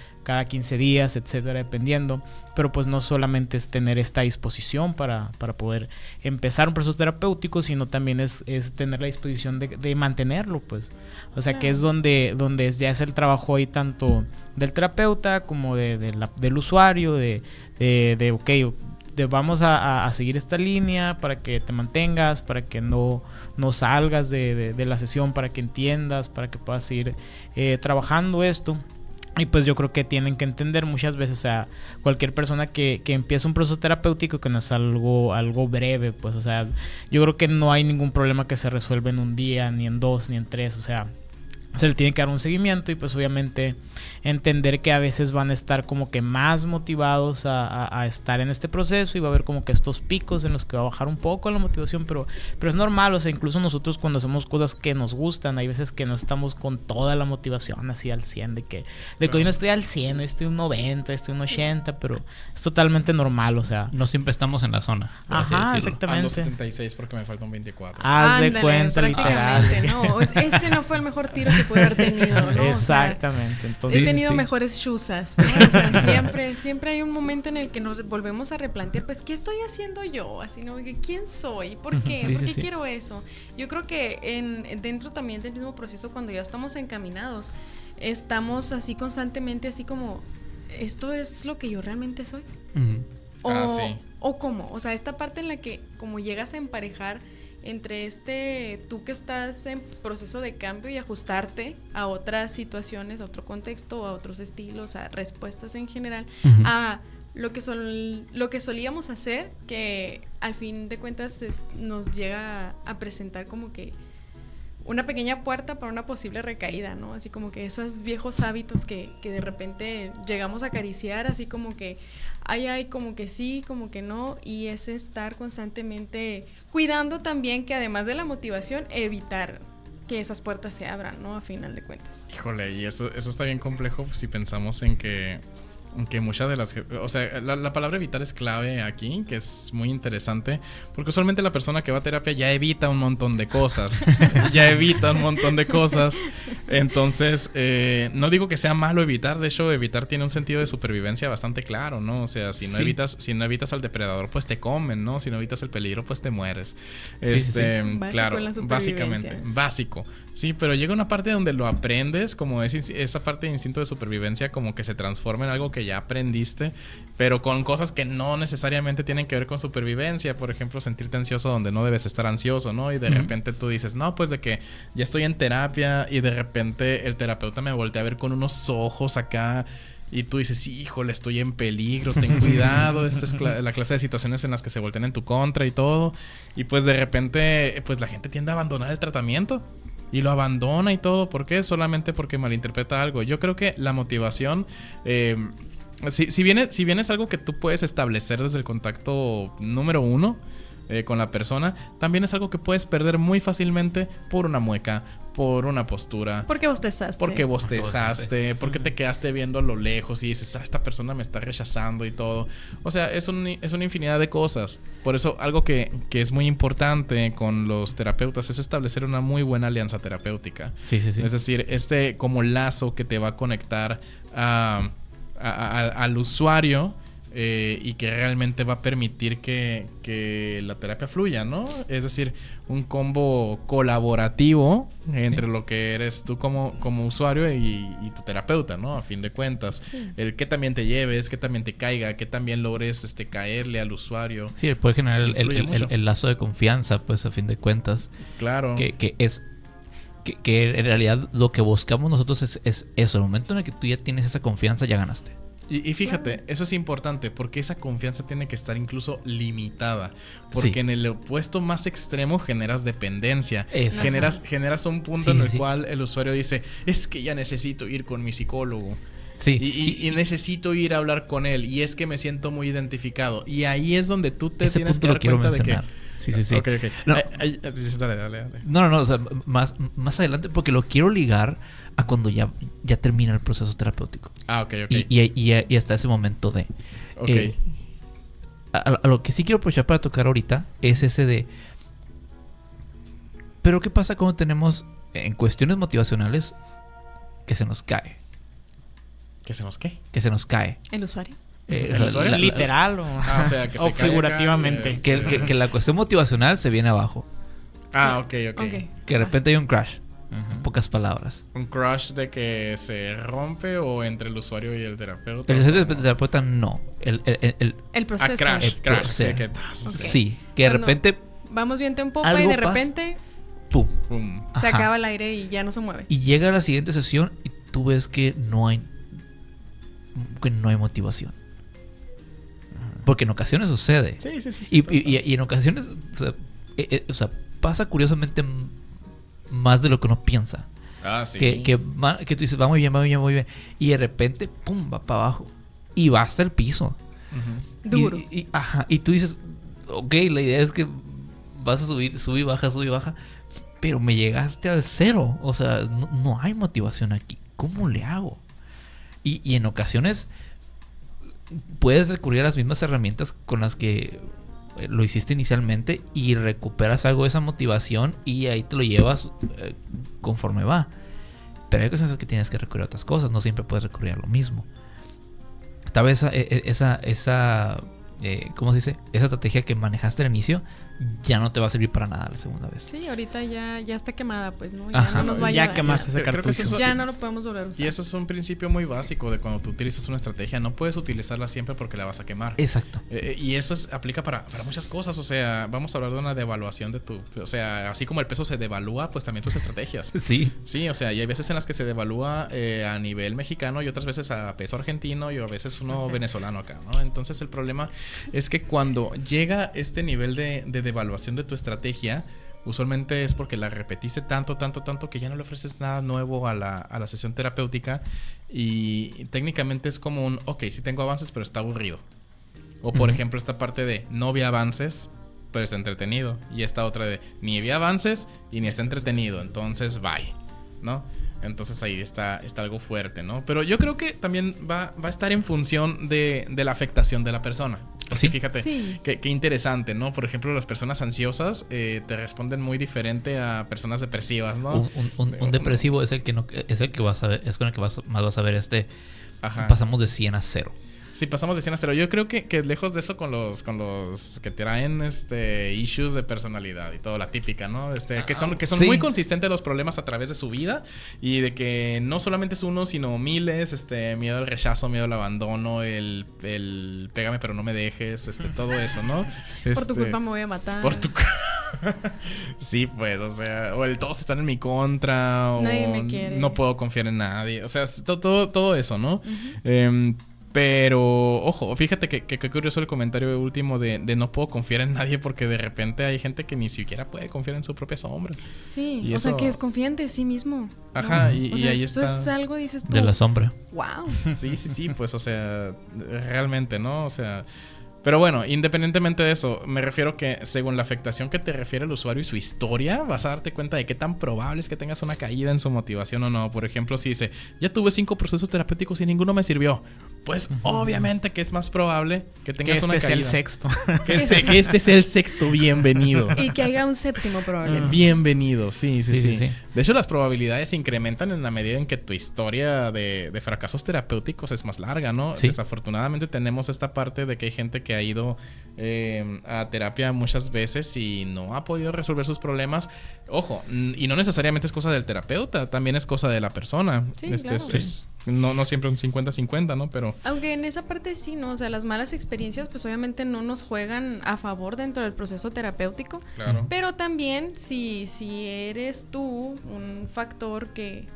15 días, etcétera, dependiendo. Pero pues no solamente es tener esta disposición para poder empezar un proceso terapéutico, sino también es tener la disposición de mantenerlo, pues. O sea, que es donde ya es el trabajo ahí tanto del terapeuta como del usuario, vamos a seguir esta línea para que te mantengas, para que no salgas de la sesión, para que entiendas, para que puedas seguir trabajando esto. Y pues yo creo que tienen que entender muchas veces, o sea, cualquier persona que empieza un proceso terapéutico, que no es algo breve, pues, o sea, yo creo que no hay ningún problema que se resuelva en un día, ni en 2, ni en 3, o sea, se le tiene que dar un seguimiento y pues obviamente entender que a veces van a estar como que más motivados a estar en este proceso, y va a haber como que estos picos en los que va a bajar un poco la motivación, pero es normal. O sea, incluso nosotros cuando hacemos cosas que nos gustan, hay veces que no estamos con toda la motivación así al 100, de que hoy no estoy al 100, hoy estoy un 90, estoy un 80, pero es totalmente normal, o sea. No siempre estamos en la zona. por así Ajá, decirlo. exactamente. Ando 76 porque me faltan 24. Haz de Ándale, cuenta, literal. prácticamente, ¿no? Ese no fue el mejor tiro que pude haber tenido, ¿no? Exactamente. He Entonces, tenido sí. mejores chuzas, ¿no? O sea, siempre hay un momento en el que nos volvemos a replantear, pues, ¿qué estoy haciendo yo? Así, ¿no? ¿Quién soy? ¿Por qué? Sí, ¿Por sí, qué sí. quiero eso? Yo creo que dentro también del mismo proceso, cuando ya estamos encaminados, estamos así constantemente, así como, ¿esto es lo que yo realmente soy? Ujú. Sí. O cómo, o sea, esta parte en la que como llegas a emparejar entre tú que estás en proceso de cambio y ajustarte a otras situaciones, a otro contexto, a otros estilos, a respuestas en general, Ujú. a lo que solíamos hacer, que al fin de cuentas nos llega a presentar como que una pequeña puerta para una posible recaída, ¿no? Así como que esos viejos hábitos que de repente llegamos a acariciar, así como que hay como que sí, como que no, y es estar constantemente cuidando también que además de la motivación, evitar que esas puertas se abran, ¿no? A final de cuentas. Híjole, y eso está bien complejo si pensamos en que muchas de las... O sea, la palabra evitar es clave aquí, que es muy interesante, porque usualmente la persona que va a terapia ya evita un montón de cosas. Entonces, no digo que sea malo evitar, de hecho, evitar tiene un sentido de supervivencia bastante claro, ¿no? O sea, si no Sí. evitas al depredador, pues te comen, ¿no? Si no evitas el peligro, pues te mueres. Sí, sí, sí. Básico Claro, en la supervivencia. básicamente, básico. Sí, pero llega una parte donde lo aprendes, como esa parte de instinto de supervivencia, como que se transforma en algo que ya aprendiste, pero con cosas que no necesariamente tienen que ver con supervivencia. Por ejemplo, sentirte ansioso donde no debes estar ansioso, ¿no? Y de repente tú dices, no, pues de que ya estoy en terapia, y de repente el terapeuta me voltea a ver con unos ojos acá, y tú dices, híjole, estoy en peligro, ten cuidado, esta es la clase de situaciones en las que se voltean en tu contra y todo. Y pues de repente, pues la gente tiende a abandonar el tratamiento. Y lo abandona y todo. ¿Por qué? Solamente porque malinterpreta algo. Yo creo que la motivación, si bien es algo que tú puedes establecer desde el contacto número 1 con la persona, también es algo que puedes perder muy fácilmente por una mueca, por una postura. Porque bostezaste. Porque bostezaste, porque te quedaste viendo a lo lejos y dices, esta persona me está rechazando y todo. O sea, es una infinidad de cosas. Por eso, algo que es muy importante con los terapeutas es establecer una muy buena alianza terapéutica. Sí, sí, sí. Es decir, como lazo que te va a conectar al usuario, y que realmente va a permitir que la terapia fluya, ¿no? Es decir, un combo colaborativo entre lo que eres tú como usuario y tu terapeuta, ¿no? A fin de cuentas. Sí. El que también te lleves, que también te caiga, que también logres caerle al usuario. Sí, puede generar Influye mucho. el lazo de confianza, pues a fin de cuentas. Claro. Que en realidad lo que buscamos nosotros es eso. El momento en el que tú ya tienes esa confianza, ya ganaste. Y fíjate, eso es importante porque esa confianza tiene que estar incluso limitada. Porque Sí. en el opuesto más extremo generas dependencia. Exacto. Generas un punto Sí, en el sí. cual el usuario dice, es que ya necesito ir con mi psicólogo. Sí. Y necesito ir a hablar con él. Y es que me siento muy identificado. Y ahí es donde tú te Ese tienes punto que lo dar quiero cuenta mencionar. de que... Sí, sí, sí. Ok. No. Dale. No, o sea, más adelante, porque lo quiero ligar a cuando ya termina el proceso terapéutico. Ok. Y hasta ese momento de... Ok. A lo que sí quiero aprovechar para tocar ahorita es ese de... Pero ¿qué pasa cuando tenemos en cuestiones motivacionales que se nos cae? ¿Qué hacemos qué? Que se nos cae. El usuario. ¿El usuario? literal o, O sea, que se o cae figurativamente. acá, Que la cuestión motivacional se viene abajo. ok. Ok. Que de repente hay un crash. Ujú. En pocas palabras. ¿Un crush de que se rompe o entre el usuario y el terapeuta? El terapeuta no. El proceso. Crash. Sí, proceso. que... Sí. Que de Cuando repente... Vamos viento en popa Algo y de pasa. repente ¡Pum! Pum. se Ajá. acaba el aire y ya no se mueve. Y llega a la siguiente sesión y tú ves que no hay motivación. Porque en ocasiones sucede. Sí. Y en ocasiones, o sea, pasa curiosamente más de lo que uno piensa. Ah, sí. Que tú dices, va muy bien, muy bien. Y de repente, pum, va para abajo. Y va hasta el piso. Duro. Y tú dices, ok, la idea es que vas a subir, sube y baja. Pero me llegaste al cero. O sea, no hay motivación aquí. ¿Cómo le hago? Y en ocasiones puedes recurrir a las mismas herramientas con las que lo hiciste inicialmente y recuperas algo de esa motivación y ahí te lo llevas conforme va. Pero hay ocasiones que tienes que recurrir a otras cosas. No siempre puedes recurrir a lo mismo. Tal vez esa ¿cómo se dice? Esa estrategia que manejaste al inicio ya no te va a servir para nada la segunda vez. Sí, ahorita ya está quemada, pues, ¿no? Ajá. Ya no nos va a Ya ayudar. quemaste ese Creo que cartucho. eso- Ya no lo podemos volver a usar. Y eso es un principio muy básico de cuando tú utilizas una estrategia. No puedes utilizarla siempre porque la vas a quemar. Exacto. Y eso aplica para muchas cosas. O sea, vamos a hablar de una devaluación de tu... O sea, así como el peso se devalúa, pues también tus estrategias. Sí. Sí, o sea, y hay veces en las que se devalúa a nivel mexicano y otras veces a peso argentino y a veces uno venezolano acá, ¿no? Entonces el problema es que cuando llega este nivel de devaluación de tu estrategia, usualmente es porque la repetiste tanto que ya no le ofreces nada nuevo a la sesión terapéutica y técnicamente es como un, ok, sí tengo avances, pero está aburrido. O por ejemplo esta parte de no vi avances, pero está entretenido. Y esta otra de ni vi avances y ni está entretenido, entonces bye, ¿no? Entonces ahí está algo fuerte, ¿no? Pero yo creo que también va a estar en función de la afectación de la persona. Porque Sí. fíjate, Sí. qué interesante, ¿no? Por ejemplo, las personas ansiosas te responden muy diferente a personas depresivas, ¿no? Un depresivo es el que vas a ver, es con el que más vas a ver Ajá. pasamos de 100 a 0. Sí, pasamos de 100 a 0. Yo creo que lejos de eso con los que traen issues de personalidad y todo, la típica, ¿no? Que son Sí. muy consistentes los problemas a través de su vida y de que no solamente es uno, sino miles, miedo al rechazo, miedo al abandono, el pégame pero no me dejes, todo eso, ¿no? Por tu culpa me voy a matar. Por tu Sí, pues, o sea, o el todos están en mi contra, o Nadie me quiere. no puedo confiar en nadie, o sea, todo eso, ¿no? Pero, ojo, fíjate que curioso el comentario último de no puedo confiar en nadie porque de repente hay gente que ni siquiera puede confiar en su propia sombra. Sí, Y o sea, eso- que desconfían de sí mismo. ¿no? Ajá, O y sea, ahí eso está. es algo, dices tú. De la sombra. Wow. Sí, pues, o sea, realmente, ¿no? O sea, pero bueno, independientemente de eso, me refiero que según la afectación que te refiere el usuario y su historia, vas a darte cuenta de qué tan probable es que tengas una caída en su motivación o no. Por ejemplo, si dice, ya tuve 5 procesos terapéuticos y ninguno me sirvió, pues obviamente que es más probable que tengas Que una este sea el caída. sexto. Que este sea el sexto, bienvenido. Y que haya un séptimo probablemente. Bienvenido, sí. Sí. De hecho, las probabilidades se incrementan en la medida en que tu historia de fracasos terapéuticos es más larga, ¿no? Sí. Desafortunadamente tenemos esta parte de que hay gente que ha ido a terapia muchas veces y no ha podido resolver sus problemas. Ojo, y no necesariamente es cosa del terapeuta, también es cosa de la persona. Sí, claro. No siempre un 50-50, ¿no? Pero Aunque en esa parte sí, ¿no? O sea, las malas experiencias pues obviamente no nos juegan a favor dentro del proceso terapéutico. claro. Pero también si eres tú un factor que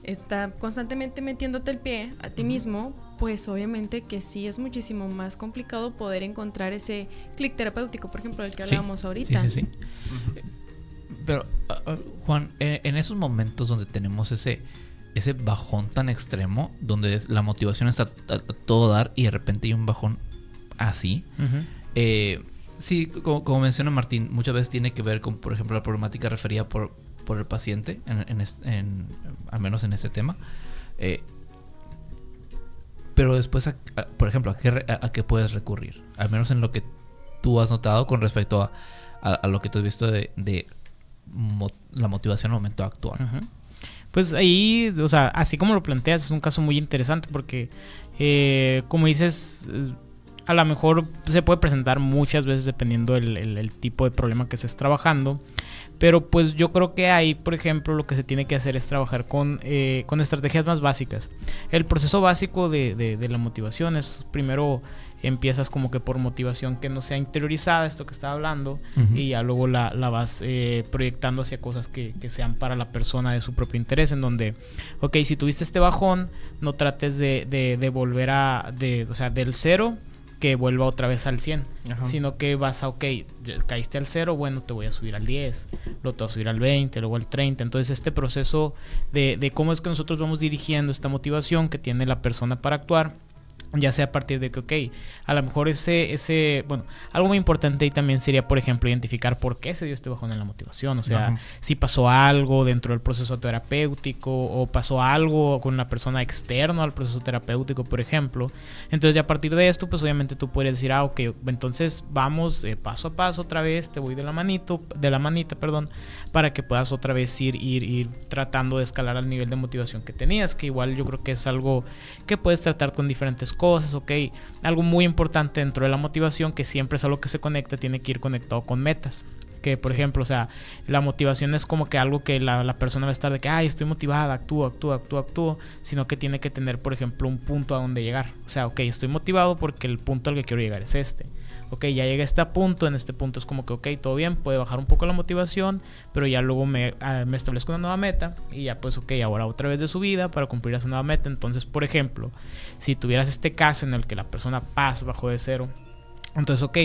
está constantemente metiéndote el pie a ti mismo, pues obviamente que sí es muchísimo más complicado poder encontrar ese clic terapéutico, por ejemplo, del que Sí. hablábamos ahorita. Sí. Pero, Juan, en esos momentos donde tenemos ese bajón tan extremo, donde la motivación está a todo dar y de repente hay un bajón así, sí, como menciona Martín, muchas veces tiene que ver con, por ejemplo, la problemática referida por el paciente, al menos en este tema. Pero después, por ejemplo, ¿a qué puedes recurrir? Al menos en lo que tú has notado con respecto a lo que tú has visto de la motivación al momento actual. Ujú. Pues ahí, o sea, así como lo planteas, es un caso muy interesante porque, como dices, a lo mejor se puede presentar muchas veces dependiendo el tipo de problema que estés trabajando. Pero pues yo creo que ahí, por ejemplo, lo que se tiene que hacer es trabajar con estrategias más básicas. El proceso básico de la motivación es primero empiezas como que por motivación que no sea interiorizada, esto que estaba hablando, y ya luego la vas proyectando hacia cosas que sean para la persona de su propio interés, en donde, ok, si tuviste este bajón, no trates de volver o sea, del cero, que vuelva otra vez al 100, Ajá. sino que vas a, ok, ya caíste al 0, bueno, te voy a subir al 10, luego te voy a subir al 20, luego al 30. Entonces este proceso de cómo es que nosotros vamos dirigiendo esta motivación que tiene la persona para actuar, ya sea a partir de que, ok, a lo mejor bueno, algo muy importante ahí también sería, por ejemplo, identificar por qué se dio este bajón en la motivación. O sea, Ajá. si pasó algo dentro del proceso terapéutico o pasó algo con una persona externa al proceso terapéutico, por ejemplo. Entonces, ya a partir de esto, pues obviamente tú puedes decir, ok, entonces vamos paso a paso otra vez, te voy de la manita, para que puedas otra vez ir tratando de escalar al nivel de motivación que tenías, que igual yo creo que es algo que puedes tratar con diferentes cosas, ok. Algo muy importante dentro de la motivación, que siempre es algo que se conecta, tiene que ir conectado con metas. Que por ejemplo, o sea, la motivación es como que algo que la persona va a estar de que, ay, estoy motivada, actúo, sino que tiene que tener, por ejemplo, un punto a donde llegar. O sea, ok, estoy motivado porque el punto al que quiero llegar es este. Ok, ya llegué a este punto, en este punto es como que, ok, todo bien, puede bajar un poco la motivación, pero ya luego me establezco una nueva meta y ya pues, ok, ahora otra vez de subida para cumplir esa nueva meta. Entonces, por ejemplo, si tuvieras este caso en el que la persona bajó de 0, entonces, ok,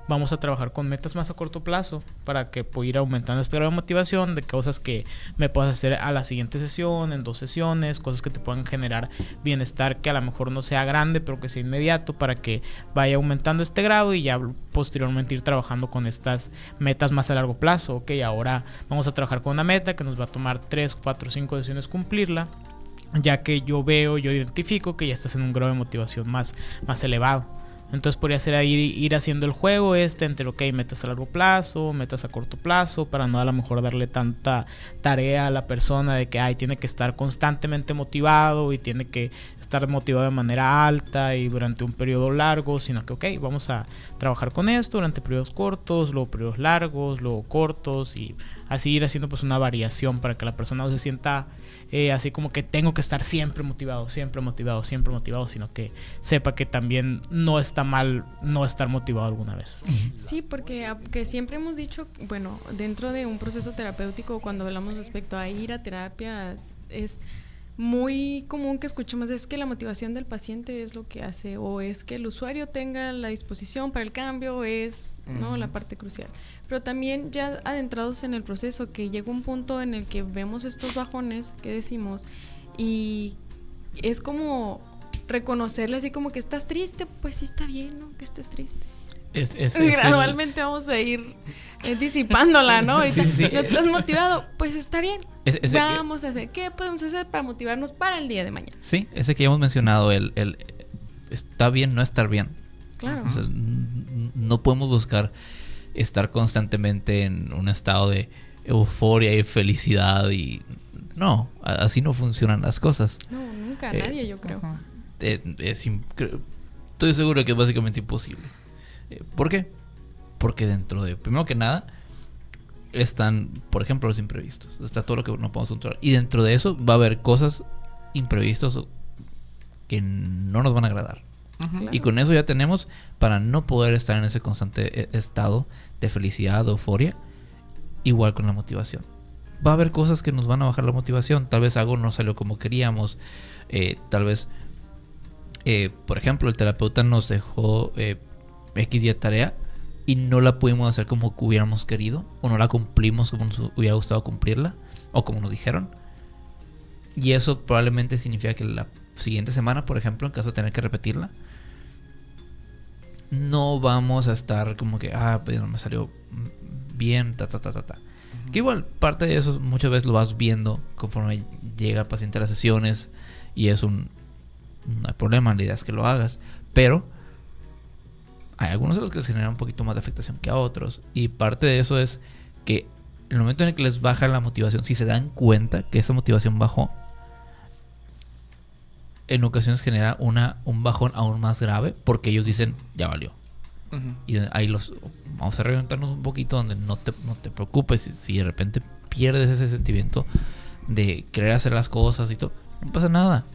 vamos a trabajar con metas más a corto plazo para que pueda ir aumentando este grado de motivación, de cosas que me puedas hacer a la siguiente sesión, en 2 sesiones, cosas que te puedan generar bienestar que a lo mejor no sea grande, pero que sea inmediato, para que vaya aumentando este grado y ya posteriormente ir trabajando con estas metas más a largo plazo. Ok, ahora vamos a trabajar con una meta que nos va a tomar 3, 4, 5 sesiones cumplirla, ya que yo identifico que ya estás en un grado de motivación más elevado. Entonces podría ser ir haciendo el juego entre, ok, metas a largo plazo, metas a corto plazo, para no a lo mejor darle tanta tarea a la persona de que tiene que estar constantemente motivado y tiene que estar motivado de manera alta y durante un periodo largo, sino que, ok, vamos a trabajar con esto durante periodos cortos, luego periodos largos, luego cortos, y así ir haciendo pues una variación para que la persona no se sienta así como que tengo que estar siempre motivado, sino que sepa que también no está mal no estar motivado alguna vez. Sí, porque siempre hemos dicho, bueno, dentro de un proceso terapéutico, cuando hablamos respecto a ir a terapia, es muy común que escuchemos es que la motivación del paciente es lo que hace, o es que el usuario tenga la disposición para el cambio, es ¿no? la parte crucial. Pero también ya adentrados en el proceso, que llega un punto en el que vemos estos bajones que decimos, y es como reconocerle así como que estás triste, pues sí está bien, ¿no? Que estés triste. Gradualmente vamos a ir disipándola, ¿no? Ahorita sí. no estás motivado, pues está bien. Vamos a hacer, ¿qué podemos hacer para motivarnos para el día de mañana? Sí, ese que ya hemos mencionado, el está bien no estar bien. Claro. O sea, no podemos buscar estar constantemente en un estado de euforia y felicidad y no, así no funcionan las cosas. No, nunca, nadie, yo creo. Estoy seguro que es básicamente imposible. ¿Por qué? Porque dentro de, primero que nada, están, por ejemplo, los imprevistos. Está todo lo que no podemos controlar. Y dentro de eso va a haber cosas imprevistos que no nos van a agradar. Claro. Y con eso ya tenemos para no poder estar en ese constante estado de felicidad, de euforia. Igual con la motivación. Va a haber cosas que nos van a bajar la motivación. Tal vez algo no salió como queríamos. Tal vez, por ejemplo, el terapeuta nos dejó X y tarea y no la pudimos hacer como hubiéramos querido, o no la cumplimos como nos hubiera gustado cumplirla, o como nos dijeron. Y eso probablemente significa que la siguiente semana, por ejemplo, en caso de tener que repetirla, no vamos a estar como que pues no me salió bien, Que igual parte de eso muchas veces lo vas viendo conforme llega el paciente a las sesiones, y es no hay problema, la idea es que lo hagas, pero hay algunos de los que les generan un poquito más de afectación que a otros, y parte de eso es que en el momento en el que les baja la motivación, si se dan cuenta que esa motivación bajó, en ocasiones genera un bajón aún más grave, porque ellos dicen, ya valió. Y ahí vamos a reventarnos un poquito, donde no te preocupes si de repente pierdes ese sentimiento de querer hacer las cosas y todo, no pasa nada.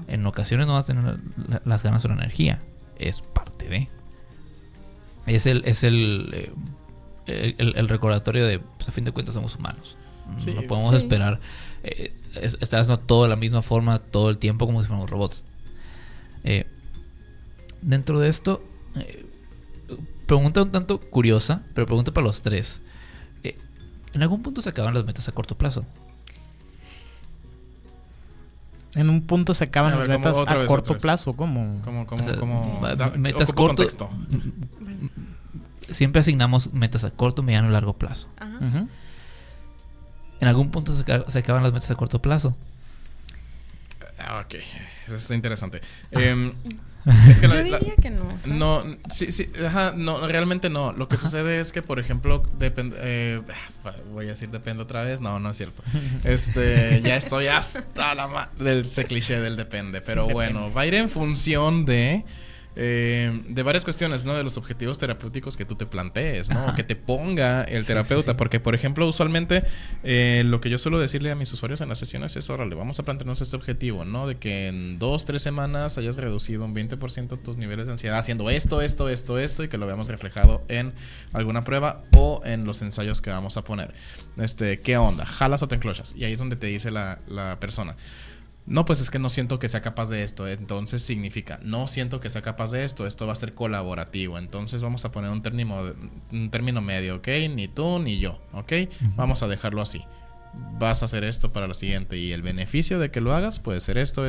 En ocasiones no vas a tener las ganas o la energía, es parte de, es el recordatorio de, pues a fin de cuentas somos humanos. Sí, no podemos esperar estar haciendo todo de la misma forma todo el tiempo como si fuéramos robots. Dentro de esto Pregunta un tanto curiosa, pero pregunta para los tres. ¿En algún punto se acaban las metas a corto plazo? En un punto se acaban A las ver, metas otra a vez, corto otra vez. plazo. ¿Cómo? Metas ocupo corto. contexto. Siempre asignamos metas a corto, mediano y largo plazo. Ajá. Ujú. ¿En algún punto se acaban las metas a corto plazo? Ok, eso está interesante. Es que Yo diría que no. ¿sabes? no, sí, ajá, no, realmente no. Lo que sucede es que, por ejemplo, voy a decir depende otra vez. No, no es cierto. Ya estoy hasta del ese cliché del depende. Pero bueno, va a ir en función de varias cuestiones, ¿no? De los objetivos terapéuticos que tú te plantees, ¿no? Ajá. Que te ponga el terapeuta. Sí. Porque, por ejemplo, usualmente lo que yo suelo decirle a mis usuarios en las sesiones es, órale, vamos a plantearnos este objetivo, ¿no? De que en 2-3 semanas hayas reducido un 20% tus niveles de ansiedad haciendo esto, y que lo veamos reflejado en alguna prueba o en los ensayos que vamos a poner. ¿Qué onda? ¿Jalas o te enclochas? Y ahí es donde te dice la persona: no, pues es que no siento que sea capaz de esto. Entonces significa, no siento que sea capaz de esto. Esto va a ser colaborativo. Entonces vamos a poner un término medio, ¿ok? Ni tú ni yo, ¿ok? Vamos a dejarlo así. Vas a hacer esto para lo siguiente. Y el beneficio de que lo hagas puede ser esto.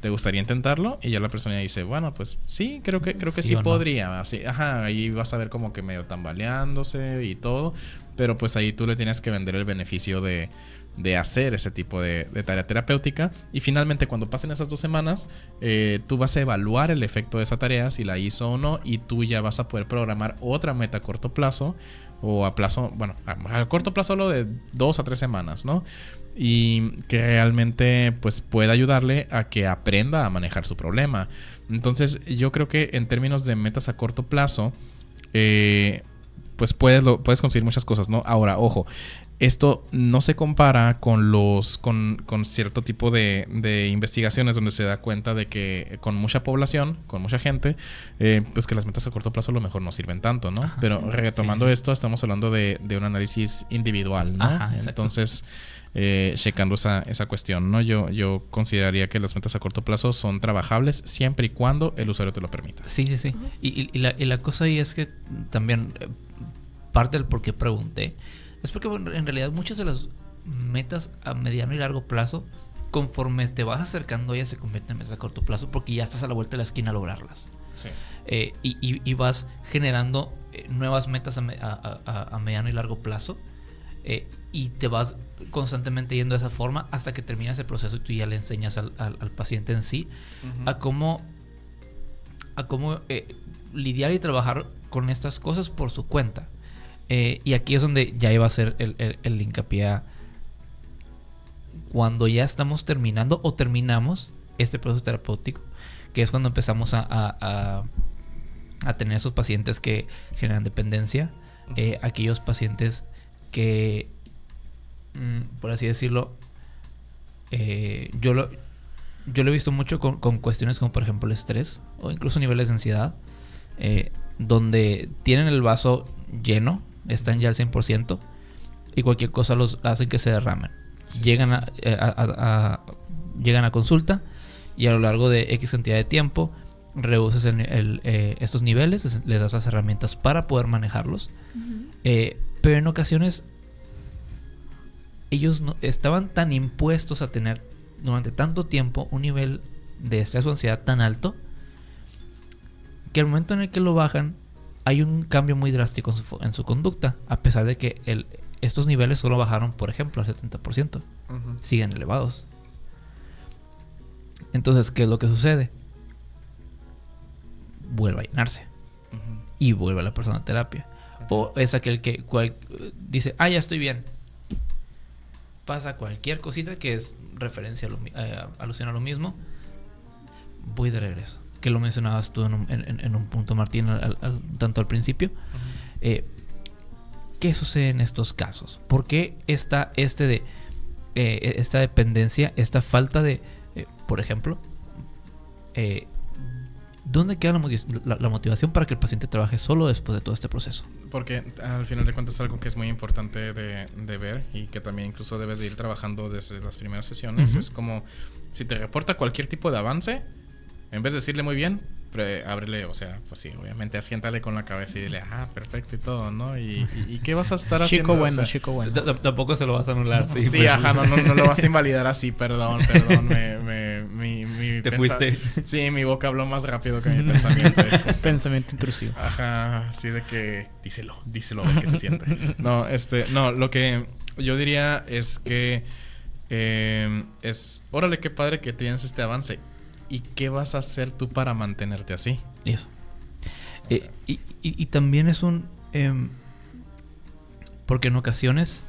¿Te gustaría intentarlo? Y ya la persona dice, bueno, pues sí, creo que sí o no. podría. Así, ajá, ahí vas a ver como que medio tambaleándose y todo. Pero pues ahí tú le tienes que vender el beneficio de hacer ese tipo de tarea terapéutica. Y finalmente, cuando pasen esas 2 semanas, tú vas a evaluar el efecto de esa tarea, si la hizo o no, y tú ya vas a poder programar otra meta a corto plazo, o a plazo, bueno, a corto plazo solo de 2 a 3 semanas, ¿no? Y que realmente pues pueda ayudarle a que aprenda a manejar su problema. Entonces yo creo que en términos de metas a corto plazo, pues puedes conseguir muchas cosas, ¿no? Ahora, ojo, esto no se compara con con cierto tipo de investigaciones donde se da cuenta de que con mucha población, con mucha gente, pues que las metas a corto plazo a lo mejor no sirven tanto, ¿no? Ajá. Pero retomando Sí. esto, estamos hablando de un análisis individual, ¿no? Ajá, exacto. Entonces, checando esa cuestión, ¿no? Yo consideraría que las metas a corto plazo son trabajables siempre y cuando el usuario te lo permita. Sí. Y la cosa ahí es que también parte del por qué pregunté es porque bueno, en realidad muchas de las metas a mediano y largo plazo, conforme te vas acercando a ellas, se convierten en metas a corto plazo porque ya estás a la vuelta de la esquina a lograrlas. Sí. Y vas generando nuevas metas a mediano y largo plazo, y te vas constantemente yendo de esa forma hasta que terminas el proceso y tú ya le enseñas al paciente en sí a cómo lidiar y trabajar con estas cosas por su cuenta. Y aquí es donde ya iba a ser el hincapié a cuando ya estamos terminando o terminamos este proceso terapéutico, que es cuando empezamos a tener esos pacientes que generan dependencia, aquellos pacientes que, por así decirlo, yo lo he visto mucho con cuestiones como por ejemplo el estrés o incluso niveles de ansiedad, donde tienen el vaso lleno, están ya al 100% y cualquier cosa los hacen que se derramen. Llegan a consulta y a lo largo de X cantidad de tiempo reduces estos niveles, les das las herramientas para poder manejarlos. Pero en ocasiones ellos estaban tan impuestos a tener durante tanto tiempo un nivel de estrés o ansiedad tan alto que al momento en el que lo bajan hay un cambio muy drástico en su conducta, a pesar de que estos niveles solo bajaron, por ejemplo, al 70%. Siguen elevados. Entonces, ¿qué es lo que sucede? Vuelve a llenarse y vuelve la persona a terapia. O es aquel que dice, ya estoy bien. Pasa cualquier cosita que es referencia alusión a lo mismo, voy de regreso. Que lo mencionabas tú en un punto, Martín, tanto al principio. ¿Qué sucede en estos casos? ¿Por qué esta dependencia, esta falta de, por ejemplo, ¿dónde queda la motivación para que el paciente trabaje solo después de todo este proceso? Porque al final de cuentas es algo que es muy importante de ver y que también incluso debes de ir trabajando desde las primeras sesiones. Es como si te reporta cualquier tipo de avance, en vez de decirle muy bien, ábrele, o sea, pues sí, obviamente asiéntale con la cabeza y dile, perfecto y todo, ¿no? ¿Y qué vas a estar haciendo? Chico bueno, O sea, chico bueno. Tampoco se lo vas a anular. Sí, pues. ajá, no lo vas a invalidar así, perdón, Te fuiste. Sí, mi boca habló más rápido que mi pensamiento. Pensamiento intrusivo. Ajá, así de que díselo a ver qué se siente. No, lo que yo diría es que órale, qué padre que tienes este avance. ¿Y qué vas a hacer tú para mantenerte así? Eso. Y también es un... porque en ocasiones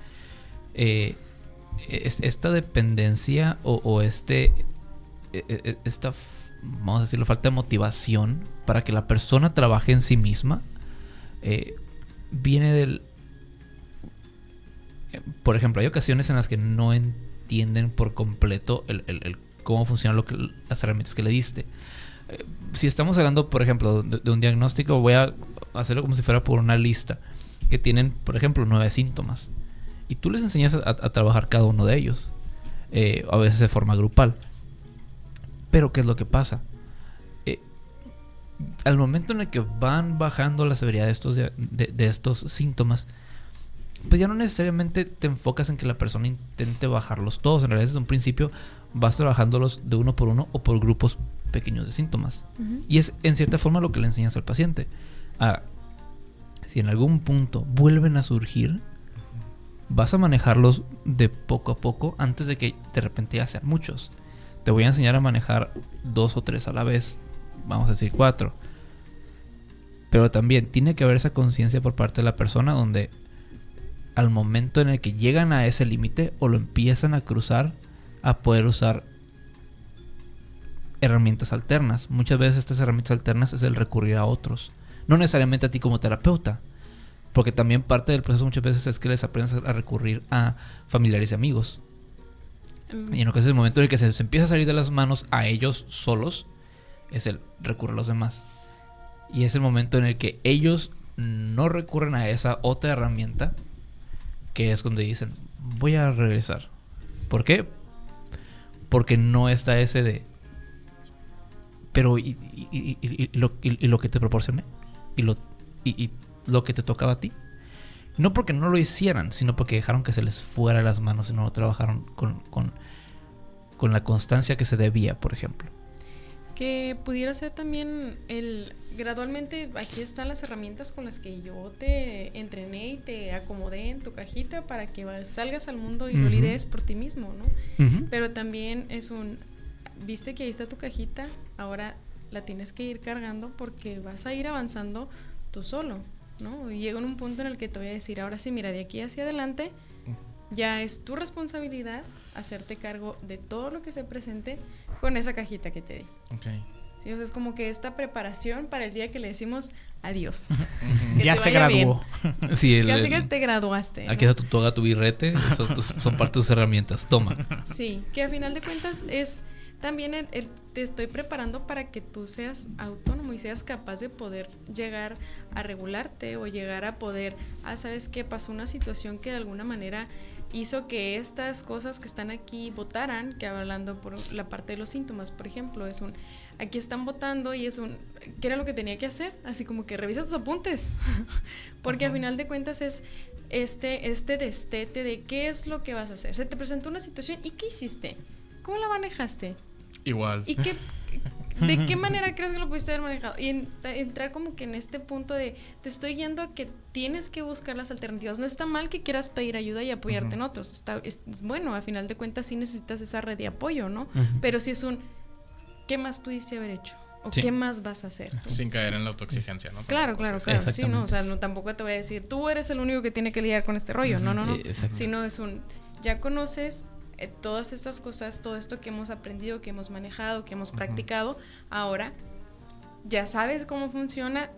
esta dependencia o esta, vamos a decirlo, falta de motivación para que la persona trabaje en sí misma viene del... por ejemplo, hay ocasiones en las que no entienden por completo el cómo funciona las herramientas que le diste. Si estamos hablando, por ejemplo, de un diagnóstico, voy a hacerlo como si fuera por una lista que tienen, por ejemplo, 9 síntomas. Y tú les enseñas a trabajar cada uno de ellos. A veces de forma grupal. Pero, ¿qué es lo que pasa? Al momento en el que van bajando la severidad de estos síntomas, pues ya no necesariamente te enfocas en que la persona intente bajarlos todos. En realidad, desde un principio vas trabajándolos de uno por uno o por grupos pequeños de síntomas. Uh-huh. Y es en cierta forma lo que le enseñas al paciente. Si en algún punto vuelven a surgir, vas a manejarlos de poco a poco antes de que de repente ya sean muchos. Te voy a enseñar a manejar 2 o 3 a la vez. Vamos a decir 4. Pero también tiene que haber esa conciencia por parte de la persona donde al momento en el que llegan a ese límite o lo empiezan a cruzar, a poder usar herramientas alternas. Muchas veces estas herramientas alternas es el recurrir a otros. No necesariamente a ti como terapeuta, porque también parte del proceso muchas veces es que les aprendes a recurrir a familiares y amigos. Y en ocasiones el momento en el que se empieza a salir de las manos a ellos solos, es el recurrir a los demás. Y es el momento en el que ellos no recurren a esa otra herramienta, que es cuando dicen, voy a regresar. ¿Por qué? Porque no está ese de... Pero y lo que te proporcioné y lo que te tocaba a ti. No porque no lo hicieran, sino porque dejaron que se les fuera de las manos y no lo trabajaron con la constancia que se debía, por ejemplo. Que pudiera ser también gradualmente, aquí están las herramientas con las que yo te entrené y te acomodé en tu cajita para que salgas al mundo y lo lides por ti mismo, ¿no? Pero también viste que ahí está tu cajita, ahora la tienes que ir cargando porque vas a ir avanzando tú solo, ¿no? Y llega un punto en el que te voy a decir, ahora sí, mira, de aquí hacia adelante ya es tu responsabilidad hacerte cargo de todo lo que se presente con esa cajita que te di. Okay. Sí, o sea, es como que esta preparación para el día que le decimos adiós. Ya se graduó. Sí, casi que te graduaste, ¿no? Aquí está tu toga, tu birrete, son parte de tus herramientas, toma. Sí, que a final de cuentas es también te estoy preparando para que tú seas autónomo y seas capaz de poder llegar a regularte o llegar a poder, ¿sabes qué? Pasó una situación que de alguna manera hizo que estas cosas que están aquí votaran, que hablando por la parte de los síntomas, por ejemplo, aquí están votando y ¿qué era lo que tenía que hacer? Así como que revisa tus apuntes, porque al final de cuentas es este destete de qué es lo que vas a hacer. Se te presentó una situación y ¿qué hiciste? ¿Cómo la manejaste? Igual. ¿Y de qué manera crees que lo pudiste haber manejado? Y entrar como que en este punto de te estoy guiando a que tienes que buscar las alternativas. No está mal que quieras pedir ayuda y apoyarte en otros. Es bueno, a final de cuentas sí necesitas esa red de apoyo, ¿no? Pero sí es ¿qué más pudiste haber hecho? ¿O qué más vas a hacer? Sin caer en la autoexigencia, ¿no? Claro. Sí, ¿no? O sea, no, tampoco te voy a decir, tú eres el único que tiene que lidiar con este rollo. No. Sino ya conoces todas estas cosas, todo esto que hemos aprendido, que hemos manejado, que hemos practicado, ahora ya sabes cómo funciona,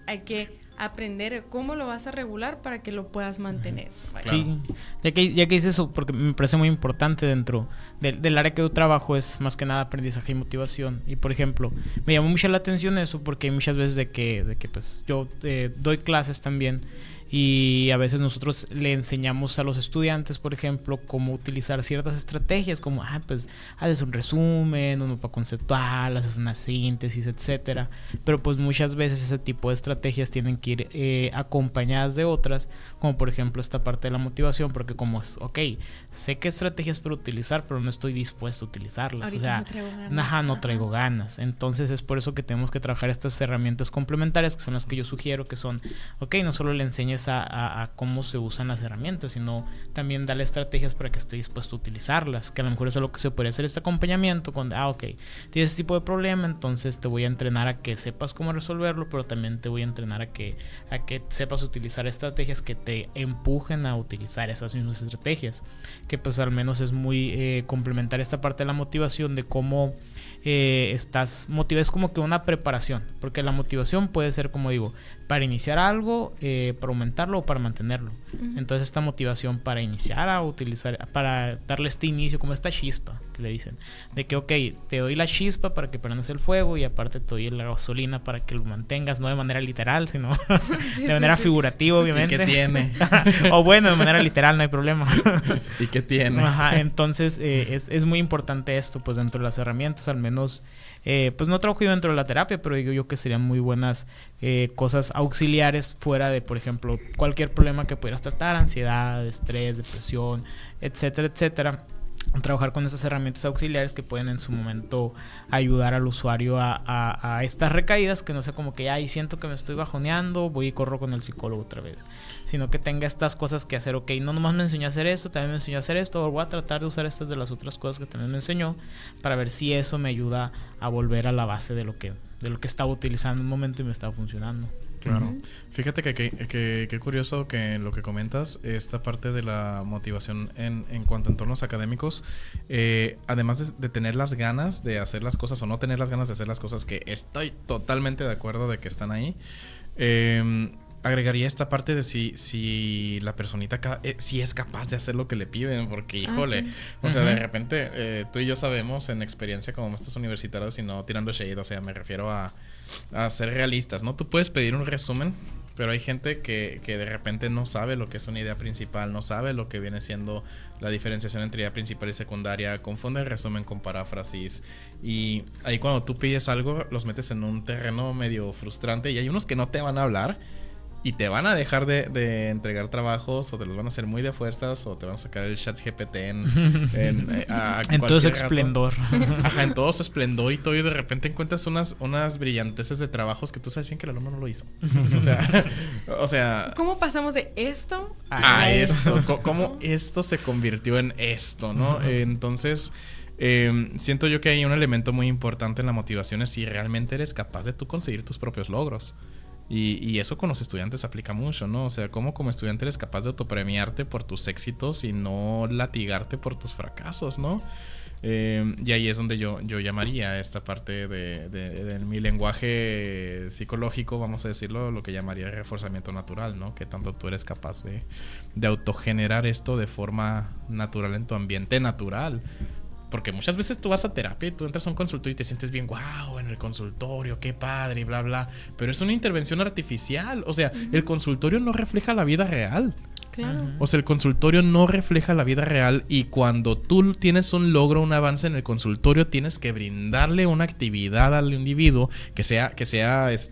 hay que aprender cómo lo vas a regular para que lo puedas mantener. Sí, ya que dices eso, porque me parece muy importante dentro del área que yo trabajo, es más que nada aprendizaje y motivación. Y por ejemplo, me llamó mucho la atención eso porque hay muchas veces de que pues yo doy clases también Y a veces nosotros le enseñamos a los estudiantes, por ejemplo, cómo utilizar ciertas estrategias, como pues haces un resumen, un mapa conceptual, haces una síntesis, etcétera. Pero pues muchas veces ese tipo de estrategias tienen que ir acompañadas de otras, como por ejemplo esta parte de la motivación, porque como es, sé qué estrategias puedo utilizar, pero no estoy dispuesto a utilizarlas. Ahorita o sea, no traigo ganas. no traigo ganas. Entonces es por eso que tenemos que trabajar estas herramientas complementarias, que son las que yo sugiero, que son, no solo le enseñes a cómo se usan las herramientas, sino también darle estrategias para que esté dispuesto a utilizarlas, que a lo mejor es algo que se puede hacer este acompañamiento con, tienes este tipo de problema, entonces te voy a entrenar a que sepas cómo resolverlo, pero también te voy a entrenar a que sepas utilizar estrategias que te empujen a utilizar esas mismas estrategias, que pues al menos es muy complementar esta parte de la motivación, de cómo estás motivado. Es como que una preparación, porque la motivación puede ser, como digo, para iniciar algo, para aumentarlo o para mantenerlo. Entonces esta motivación para iniciar a utilizar, para darle este inicio, como esta chispa que le dicen, de que te doy la chispa para que prendas el fuego, y aparte te doy la gasolina para que lo mantengas, no de manera literal, sino de manera figurativa, obviamente. ¿Y qué tiene? O bueno, de manera literal, no hay problema. ¿Y qué tiene? Entonces es muy importante esto, pues dentro de las herramientas, al menos, pues no trabajo yo dentro de la terapia, pero digo yo que serían muy buenas cosas auxiliares fuera de, por ejemplo, cualquier problema que pudieras tratar, ansiedad, estrés, depresión, etcétera, etcétera. Trabajar con esas herramientas auxiliares que pueden en su momento ayudar al usuario a estas recaídas, que no sea como que siento que me estoy bajoneando, voy y corro con el psicólogo otra vez, sino que tenga estas cosas que hacer. No nomás me enseñó a hacer esto, también me enseñó a hacer esto, voy a tratar de usar estas de las otras cosas que también me enseñó, para ver si eso me ayuda a volver a la base de lo que estaba utilizando en un momento y me estaba funcionando. Claro. Fíjate que curioso que lo que comentas, esta parte de la motivación en cuanto a entornos académicos, además de tener las ganas de hacer las cosas o no tener las ganas de hacer las cosas, que estoy totalmente de acuerdo de que están ahí, agregaría esta parte de si la personita si es capaz de hacer lo que le piden, porque híjole, sí. O sea, de repente tú y yo sabemos en experiencia como maestros universitarios, y no tirando shade, o sea, me refiero a ser realistas, ¿no? Tú puedes pedir un resumen, pero hay gente que de repente no sabe lo que es una idea principal, no sabe lo que viene siendo la diferenciación entre idea principal y secundaria, confunde el resumen con paráfrasis, y ahí cuando tú pides algo los metes en un terreno medio frustrante, y hay unos que no te van a hablar y te van a dejar de entregar trabajos, o te los van a hacer muy de fuerzas, o te van a sacar el chat GPT en todo su esplendor. Ajá, en todo su esplendor y todo, y de repente encuentras unas brillanteces de trabajos que tú sabes bien que el alumno no lo hizo. O sea, ¿cómo pasamos de esto a esto? ¿Cómo esto se convirtió en esto, no? Entonces, siento yo que hay un elemento muy importante en la motivación, es si realmente eres capaz de tú conseguir tus propios logros. Y eso con los estudiantes aplica mucho, ¿no? O sea, cómo como estudiante eres capaz de autopremiarte por tus éxitos y no latigarte por tus fracasos, ¿no? Y ahí es donde yo llamaría esta parte de mi lenguaje psicológico, vamos a decirlo, lo que llamaría reforzamiento natural, ¿no? Que tanto tú eres capaz de autogenerar esto de forma natural en tu ambiente natural. Porque muchas veces tú vas a terapia y tú entras a un consultorio y te sientes bien, wow, en el consultorio, qué padre, y bla, bla. Pero es una intervención artificial. O sea, el consultorio no refleja la vida real. Claro. O sea, el consultorio no refleja la vida real, y cuando tú tienes un logro, un avance en el consultorio, tienes que brindarle una actividad al individuo que sea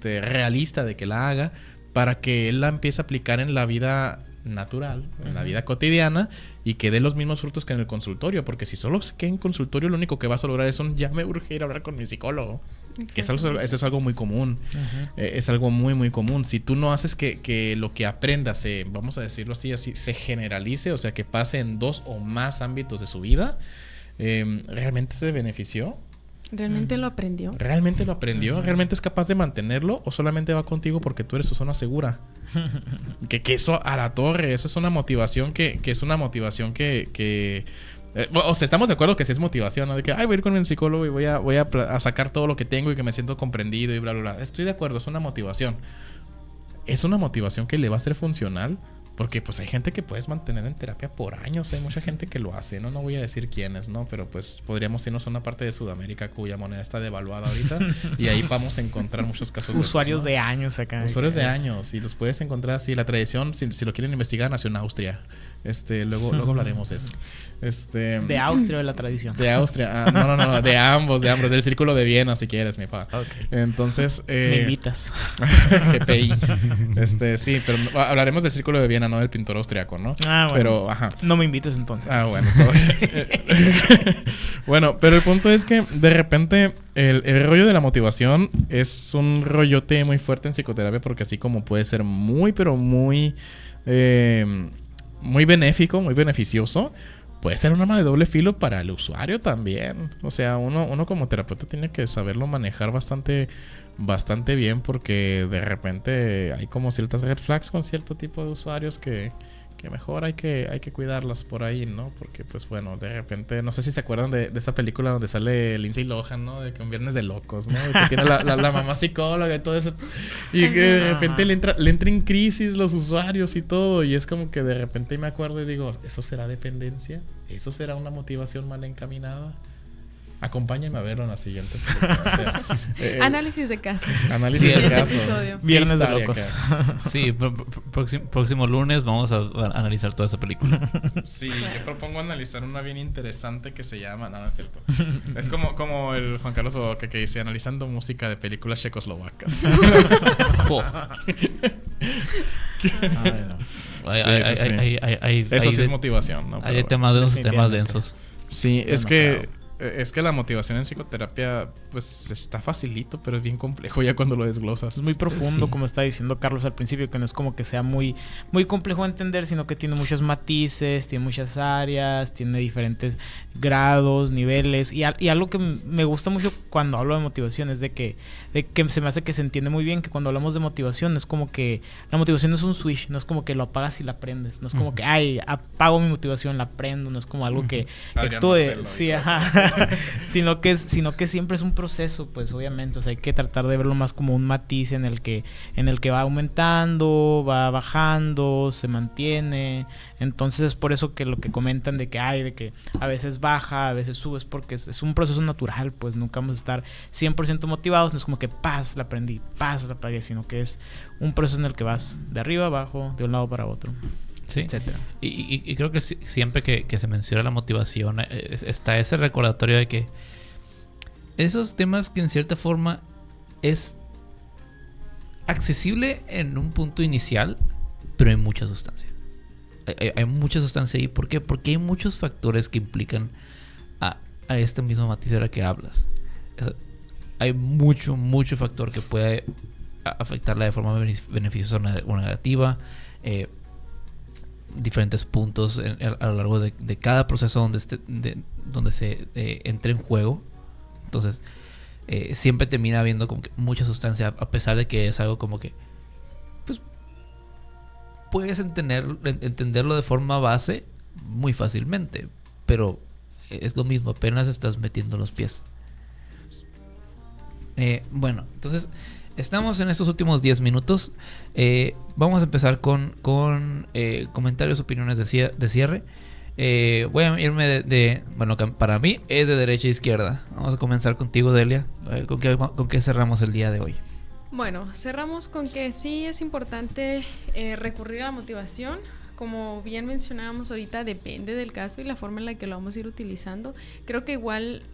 realista de que la haga, para que él la empiece a aplicar en la vida natural, en la vida cotidiana, y que dé los mismos frutos que en el consultorio. Porque si solo se queda en consultorio, lo único que vas a lograr es ya me urge ir a hablar con mi psicólogo. Que eso es algo muy común. Es algo muy muy común. Si tú no haces que lo que aprendas vamos a decirlo así, se generalice, o sea, que pase en 2 o más ámbitos de su vida, ¿realmente se benefició? ¿Realmente lo aprendió? ¿Realmente lo aprendió? ¿Realmente es capaz de mantenerlo? ¿O solamente va contigo porque tú eres su zona segura? Que eso a la torre, eso es una motivación que es una motivación que o sea, estamos de acuerdo que sí es motivación, ¿no? De que voy a ir con el psicólogo y voy a sacar todo lo que tengo y que me siento comprendido y bla, bla, bla. Estoy de acuerdo, es una motivación. Es una motivación que le va a ser funcional Porque pues hay gente que puedes mantener en terapia por años, hay mucha gente que lo hace, no voy a decir quiénes, ¿no? Pero pues podríamos irnos a una parte de Sudamérica cuya moneda está devaluada ahorita y ahí vamos a encontrar muchos casos usuarios de, de años acá. usuarios de años, y los puedes encontrar así. La tradición, si lo quieren investigar, nació en Austria. Luego hablaremos de eso. De Austria, de la tradición. De Austria, no, de ambos, del Círculo de Viena, si quieres, mi pa. Okay. Entonces, me invitas. GPI. Sí, pero hablaremos del Círculo de Viena, no del pintor austriaco, ¿no? Ah, bueno. Pero, ajá. No me invites entonces. Ah, bueno. Bueno, pero el punto es que de repente el rollo de la motivación es un rollote muy fuerte en psicoterapia, porque así como puede ser muy, pero muy benéfico, muy beneficioso, puede ser un arma de doble filo para el usuario también. O sea, uno como terapeuta tiene que saberlo manejar bastante bien, porque de repente hay como ciertas red flags con cierto tipo de usuarios que mejor hay que cuidarlas por ahí, ¿no? Porque pues bueno, de repente, no sé si se acuerdan de esta película donde sale Lindsay Lohan, ¿no? De que un viernes de locos, ¿no? De que tiene la mamá psicóloga y todo eso, y que de repente le entra en crisis los usuarios y todo, y es como que de repente me acuerdo y digo, ¿eso será dependencia? ¿Eso será una motivación mal encaminada? Acompáñenme a verlo en la siguiente película. O sea, análisis de caso. Análisis de caso. Episodio. Viernes de locos. Sí, próximo lunes vamos a analizar toda esa película. Sí, yo propongo analizar una bien interesante que se llama... No, es cierto. Es como el Juan Carlos Bodoque que dice, analizando música de películas checoslovacas. Eso sí es motivación, ¿no? Hay temas densos. Sí, es que la motivación en psicoterapia pues está facilito, pero es bien complejo ya cuando lo desglosas. Es muy profundo, Sí. como está diciendo Carlos al principio, que no es como que sea muy, muy complejo de entender, sino que tiene muchos matices, tiene muchas áreas, tiene diferentes grados, niveles. Y algo que me gusta mucho cuando hablo de motivación es de que se me hace que se entiende muy bien que cuando hablamos de motivación es como que la motivación no es un switch, no es como que lo apagas y la prendes, no es como que apago mi motivación, la prendo, no es como algo que tú sí, sino que siempre es un proceso, pues obviamente, o sea, hay que tratar de verlo más como un matiz en el que va aumentando, va bajando, se mantiene. Entonces es por eso que lo que comentan de que a veces baja, a veces sube, es porque es un proceso natural, pues nunca vamos a estar 100% motivados, no es como que la aprendí, la apagué, sino que es un proceso en el que vas de arriba a abajo, de un lado para otro. Sí, etcétera. Y creo que siempre que se menciona la motivación está ese recordatorio de que esos temas que en cierta forma es accesible en un punto inicial, pero hay mucha sustancia. Hay mucha sustancia ahí. ¿Por qué? Porque hay muchos factores que implican a esta misma matiz de la que hablas. Hay mucho factor que puede afectarla de forma beneficiosa o negativa. Diferentes puntos a lo largo de cada proceso donde se entre en juego. Entonces siempre termina habiendo como que mucha sustancia, a pesar de que es algo como que pues puedes entenderlo de forma base muy fácilmente, pero es lo mismo, apenas estás metiendo los pies. Bueno, entonces estamos en estos últimos 10 minutos. Vamos a empezar con comentarios, opiniones de cierre. Voy a irme bueno, para mí es de derecha a izquierda. Vamos a comenzar contigo, Delia. ¿Con qué cerramos el día de hoy? Bueno, cerramos con que sí es importante recurrir a la motivación. Como bien mencionábamos ahorita, depende del caso y la forma en la que lo vamos a ir utilizando. Creo que igual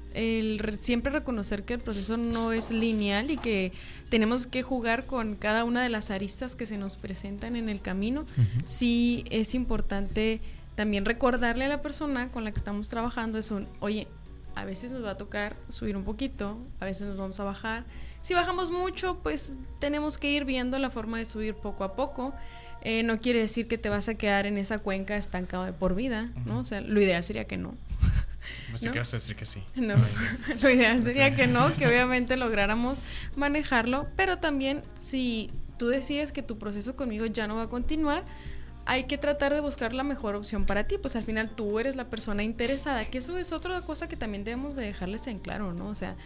siempre reconocer que el proceso no es lineal y que tenemos que jugar con cada una de las aristas que se nos presentan en el camino. Uh-huh. Sí es importante también recordarle a la persona con la que estamos trabajando oye, a veces nos va a tocar subir un poquito, a veces nos vamos a bajar. Si bajamos mucho, pues tenemos que ir viendo la forma de subir poco a poco. No quiere decir que te vas a quedar en esa cuenca estancado de por vida, ¿no? O sea, lo ideal sería que no. Pues ¿no? ¿Qué vas a decir que sí? No, lo ideal sería que no, que obviamente lográramos manejarlo, pero también si tú decides que tu proceso conmigo ya no va a continuar, hay que tratar de buscar la mejor opción para ti, pues al final tú eres la persona interesada, que eso es otra cosa que también debemos de dejarles en claro, ¿no? O sea,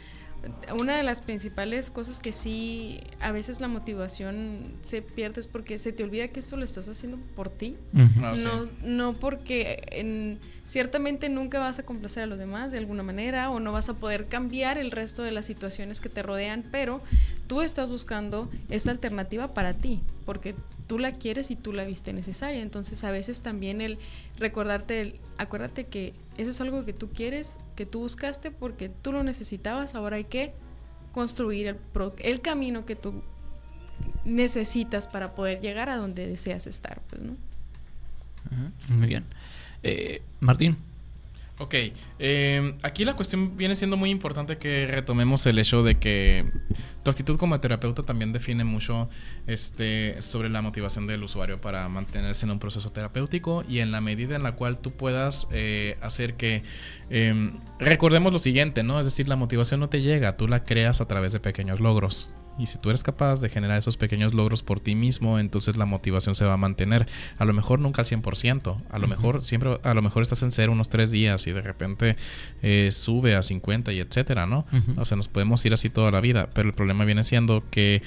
una de las principales cosas que sí, a veces la motivación se pierde es porque se te olvida que esto lo estás haciendo por ti. No, sí. No porque ciertamente nunca vas a complacer a los demás de alguna manera o no vas a poder cambiar el resto de las situaciones que te rodean, pero tú estás buscando esta alternativa para ti, porque tú la quieres y tú la viste necesaria. Entonces a veces también el recordarte, acuérdate que eso es algo que tú quieres, que tú buscaste porque tú lo necesitabas, ahora hay que construir el camino que tú necesitas para poder llegar a donde deseas estar, pues, ¿no? Muy bien. Martín. Ok, aquí la cuestión viene siendo muy importante que retomemos el hecho de que tu actitud como terapeuta también define mucho sobre la motivación del usuario para mantenerse en un proceso terapéutico, y en la medida en la cual tú puedas hacer que recordemos lo siguiente, ¿no? Es decir, la motivación no te llega, tú la creas a través de pequeños logros. Y si tú eres capaz de generar esos pequeños logros por ti mismo, entonces la motivación se va a mantener. A lo mejor nunca al 100%. A lo mejor siempre, a lo mejor estás en 0 unos 3 días y de repente sube a 50 y etcétera, ¿no? O sea, nos podemos ir así toda la vida. Pero el problema viene siendo que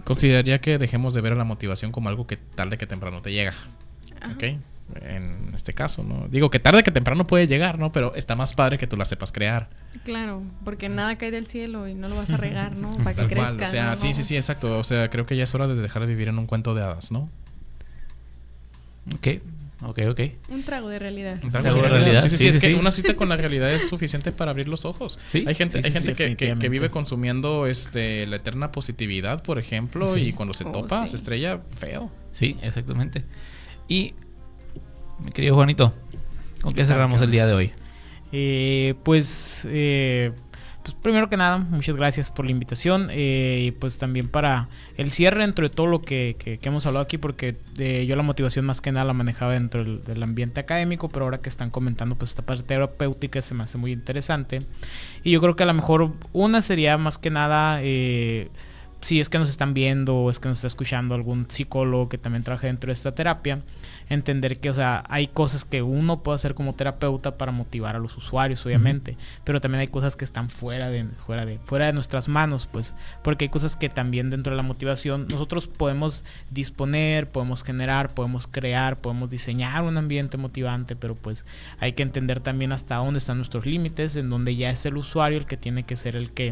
consideraría que dejemos de ver a la motivación como algo que tarde que temprano te llega. ¿Ok? En este caso, ¿no? Digo que tarde que temprano puede llegar, ¿no? Pero está más padre que tú la sepas crear. Claro, porque nada cae del cielo y no lo vas a regar, ¿no? Para que Tal crezca. cual. O sea, ¿no? sí, exacto. O sea, creo que ya es hora de dejar de vivir en un cuento de hadas, ¿no? Ok. Un trago de realidad. Un trago de realidad. Sí, es que sí. una cita con la realidad es suficiente para abrir los ojos. Sí, hay gente que definitivamente. vive consumiendo la eterna positividad, por ejemplo, Sí. y cuando se topa, sí. se estrella feo. Sí, exactamente. Y, mi querido Juanito, ¿con qué cerramos el día de hoy? Pues primero que nada, muchas gracias por la invitación, y pues también para el cierre dentro de todo lo que hemos hablado aquí, porque yo la motivación más que nada la manejaba dentro del ambiente académico, pero ahora que están comentando pues esta parte terapéutica se me hace muy interesante, y yo creo que a lo mejor una sería más que nada, si es que nos están viendo o es que nos está escuchando algún psicólogo que también trabaja dentro de esta terapia, entender que, o sea, hay cosas que uno puede hacer como terapeuta para motivar a los usuarios, obviamente, pero también hay cosas que están fuera de nuestras manos, pues, porque hay cosas que también dentro de la motivación nosotros podemos disponer, podemos generar, podemos crear, podemos diseñar un ambiente motivante, pero pues hay que entender también hasta dónde están nuestros límites, en donde ya es el usuario el que tiene que ser el que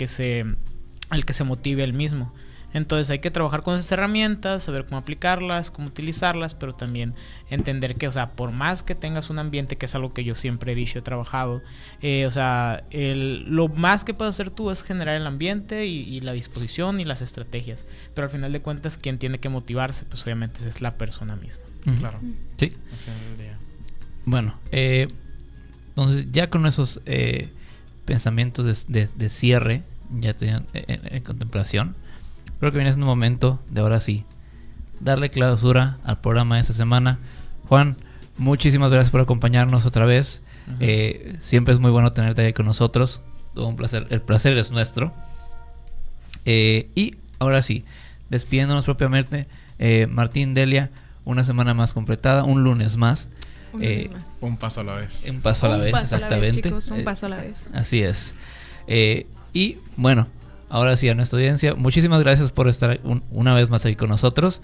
se motive él mismo. Entonces hay que trabajar con esas herramientas, saber cómo aplicarlas, cómo utilizarlas, pero también entender que, o sea, por más que tengas un ambiente, que es algo que yo siempre he dicho, he trabajado, o sea, lo más que puedes hacer tú es generar el ambiente y la disposición y las estrategias, pero al final de cuentas quien tiene que motivarse, pues obviamente es la persona misma. Claro. Sí. Al final del día. Bueno, entonces ya con esos pensamientos de cierre, ya tenían en contemplación, creo que viene siendo un momento de ahora sí darle clausura al programa de esta semana. Juan, muchísimas gracias por acompañarnos otra vez. Siempre es muy bueno tenerte ahí con nosotros. Todo un placer, el placer es nuestro. Y ahora sí, despidiéndonos propiamente, Martín, Delia, una semana más completada, un lunes más. Un paso a la vez. Un paso a la vez, exactamente. Chicos, un paso a la vez. Así es. Y bueno, ahora sí, a nuestra audiencia, muchísimas gracias por estar una vez más aquí con nosotros.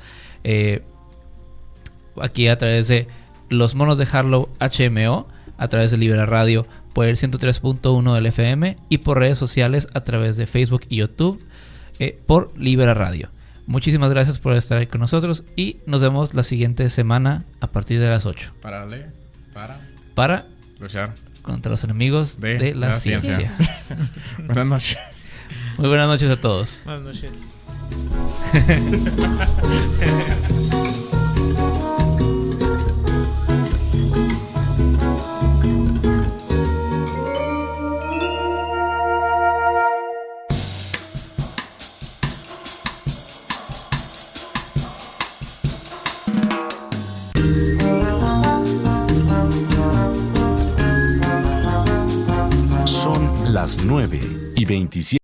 Aquí a través de Los Monos de Harlow HMO, a través de Libera Radio por el 103.1 del FM y por redes sociales a través de Facebook y YouTube por Libera Radio. Muchísimas gracias por estar aquí con nosotros y nos vemos la siguiente semana a partir de las 8. Para luchar contra los enemigos de la ciencia. Buenas noches. Muy buenas noches a todos. Buenas noches. Son las 9:27.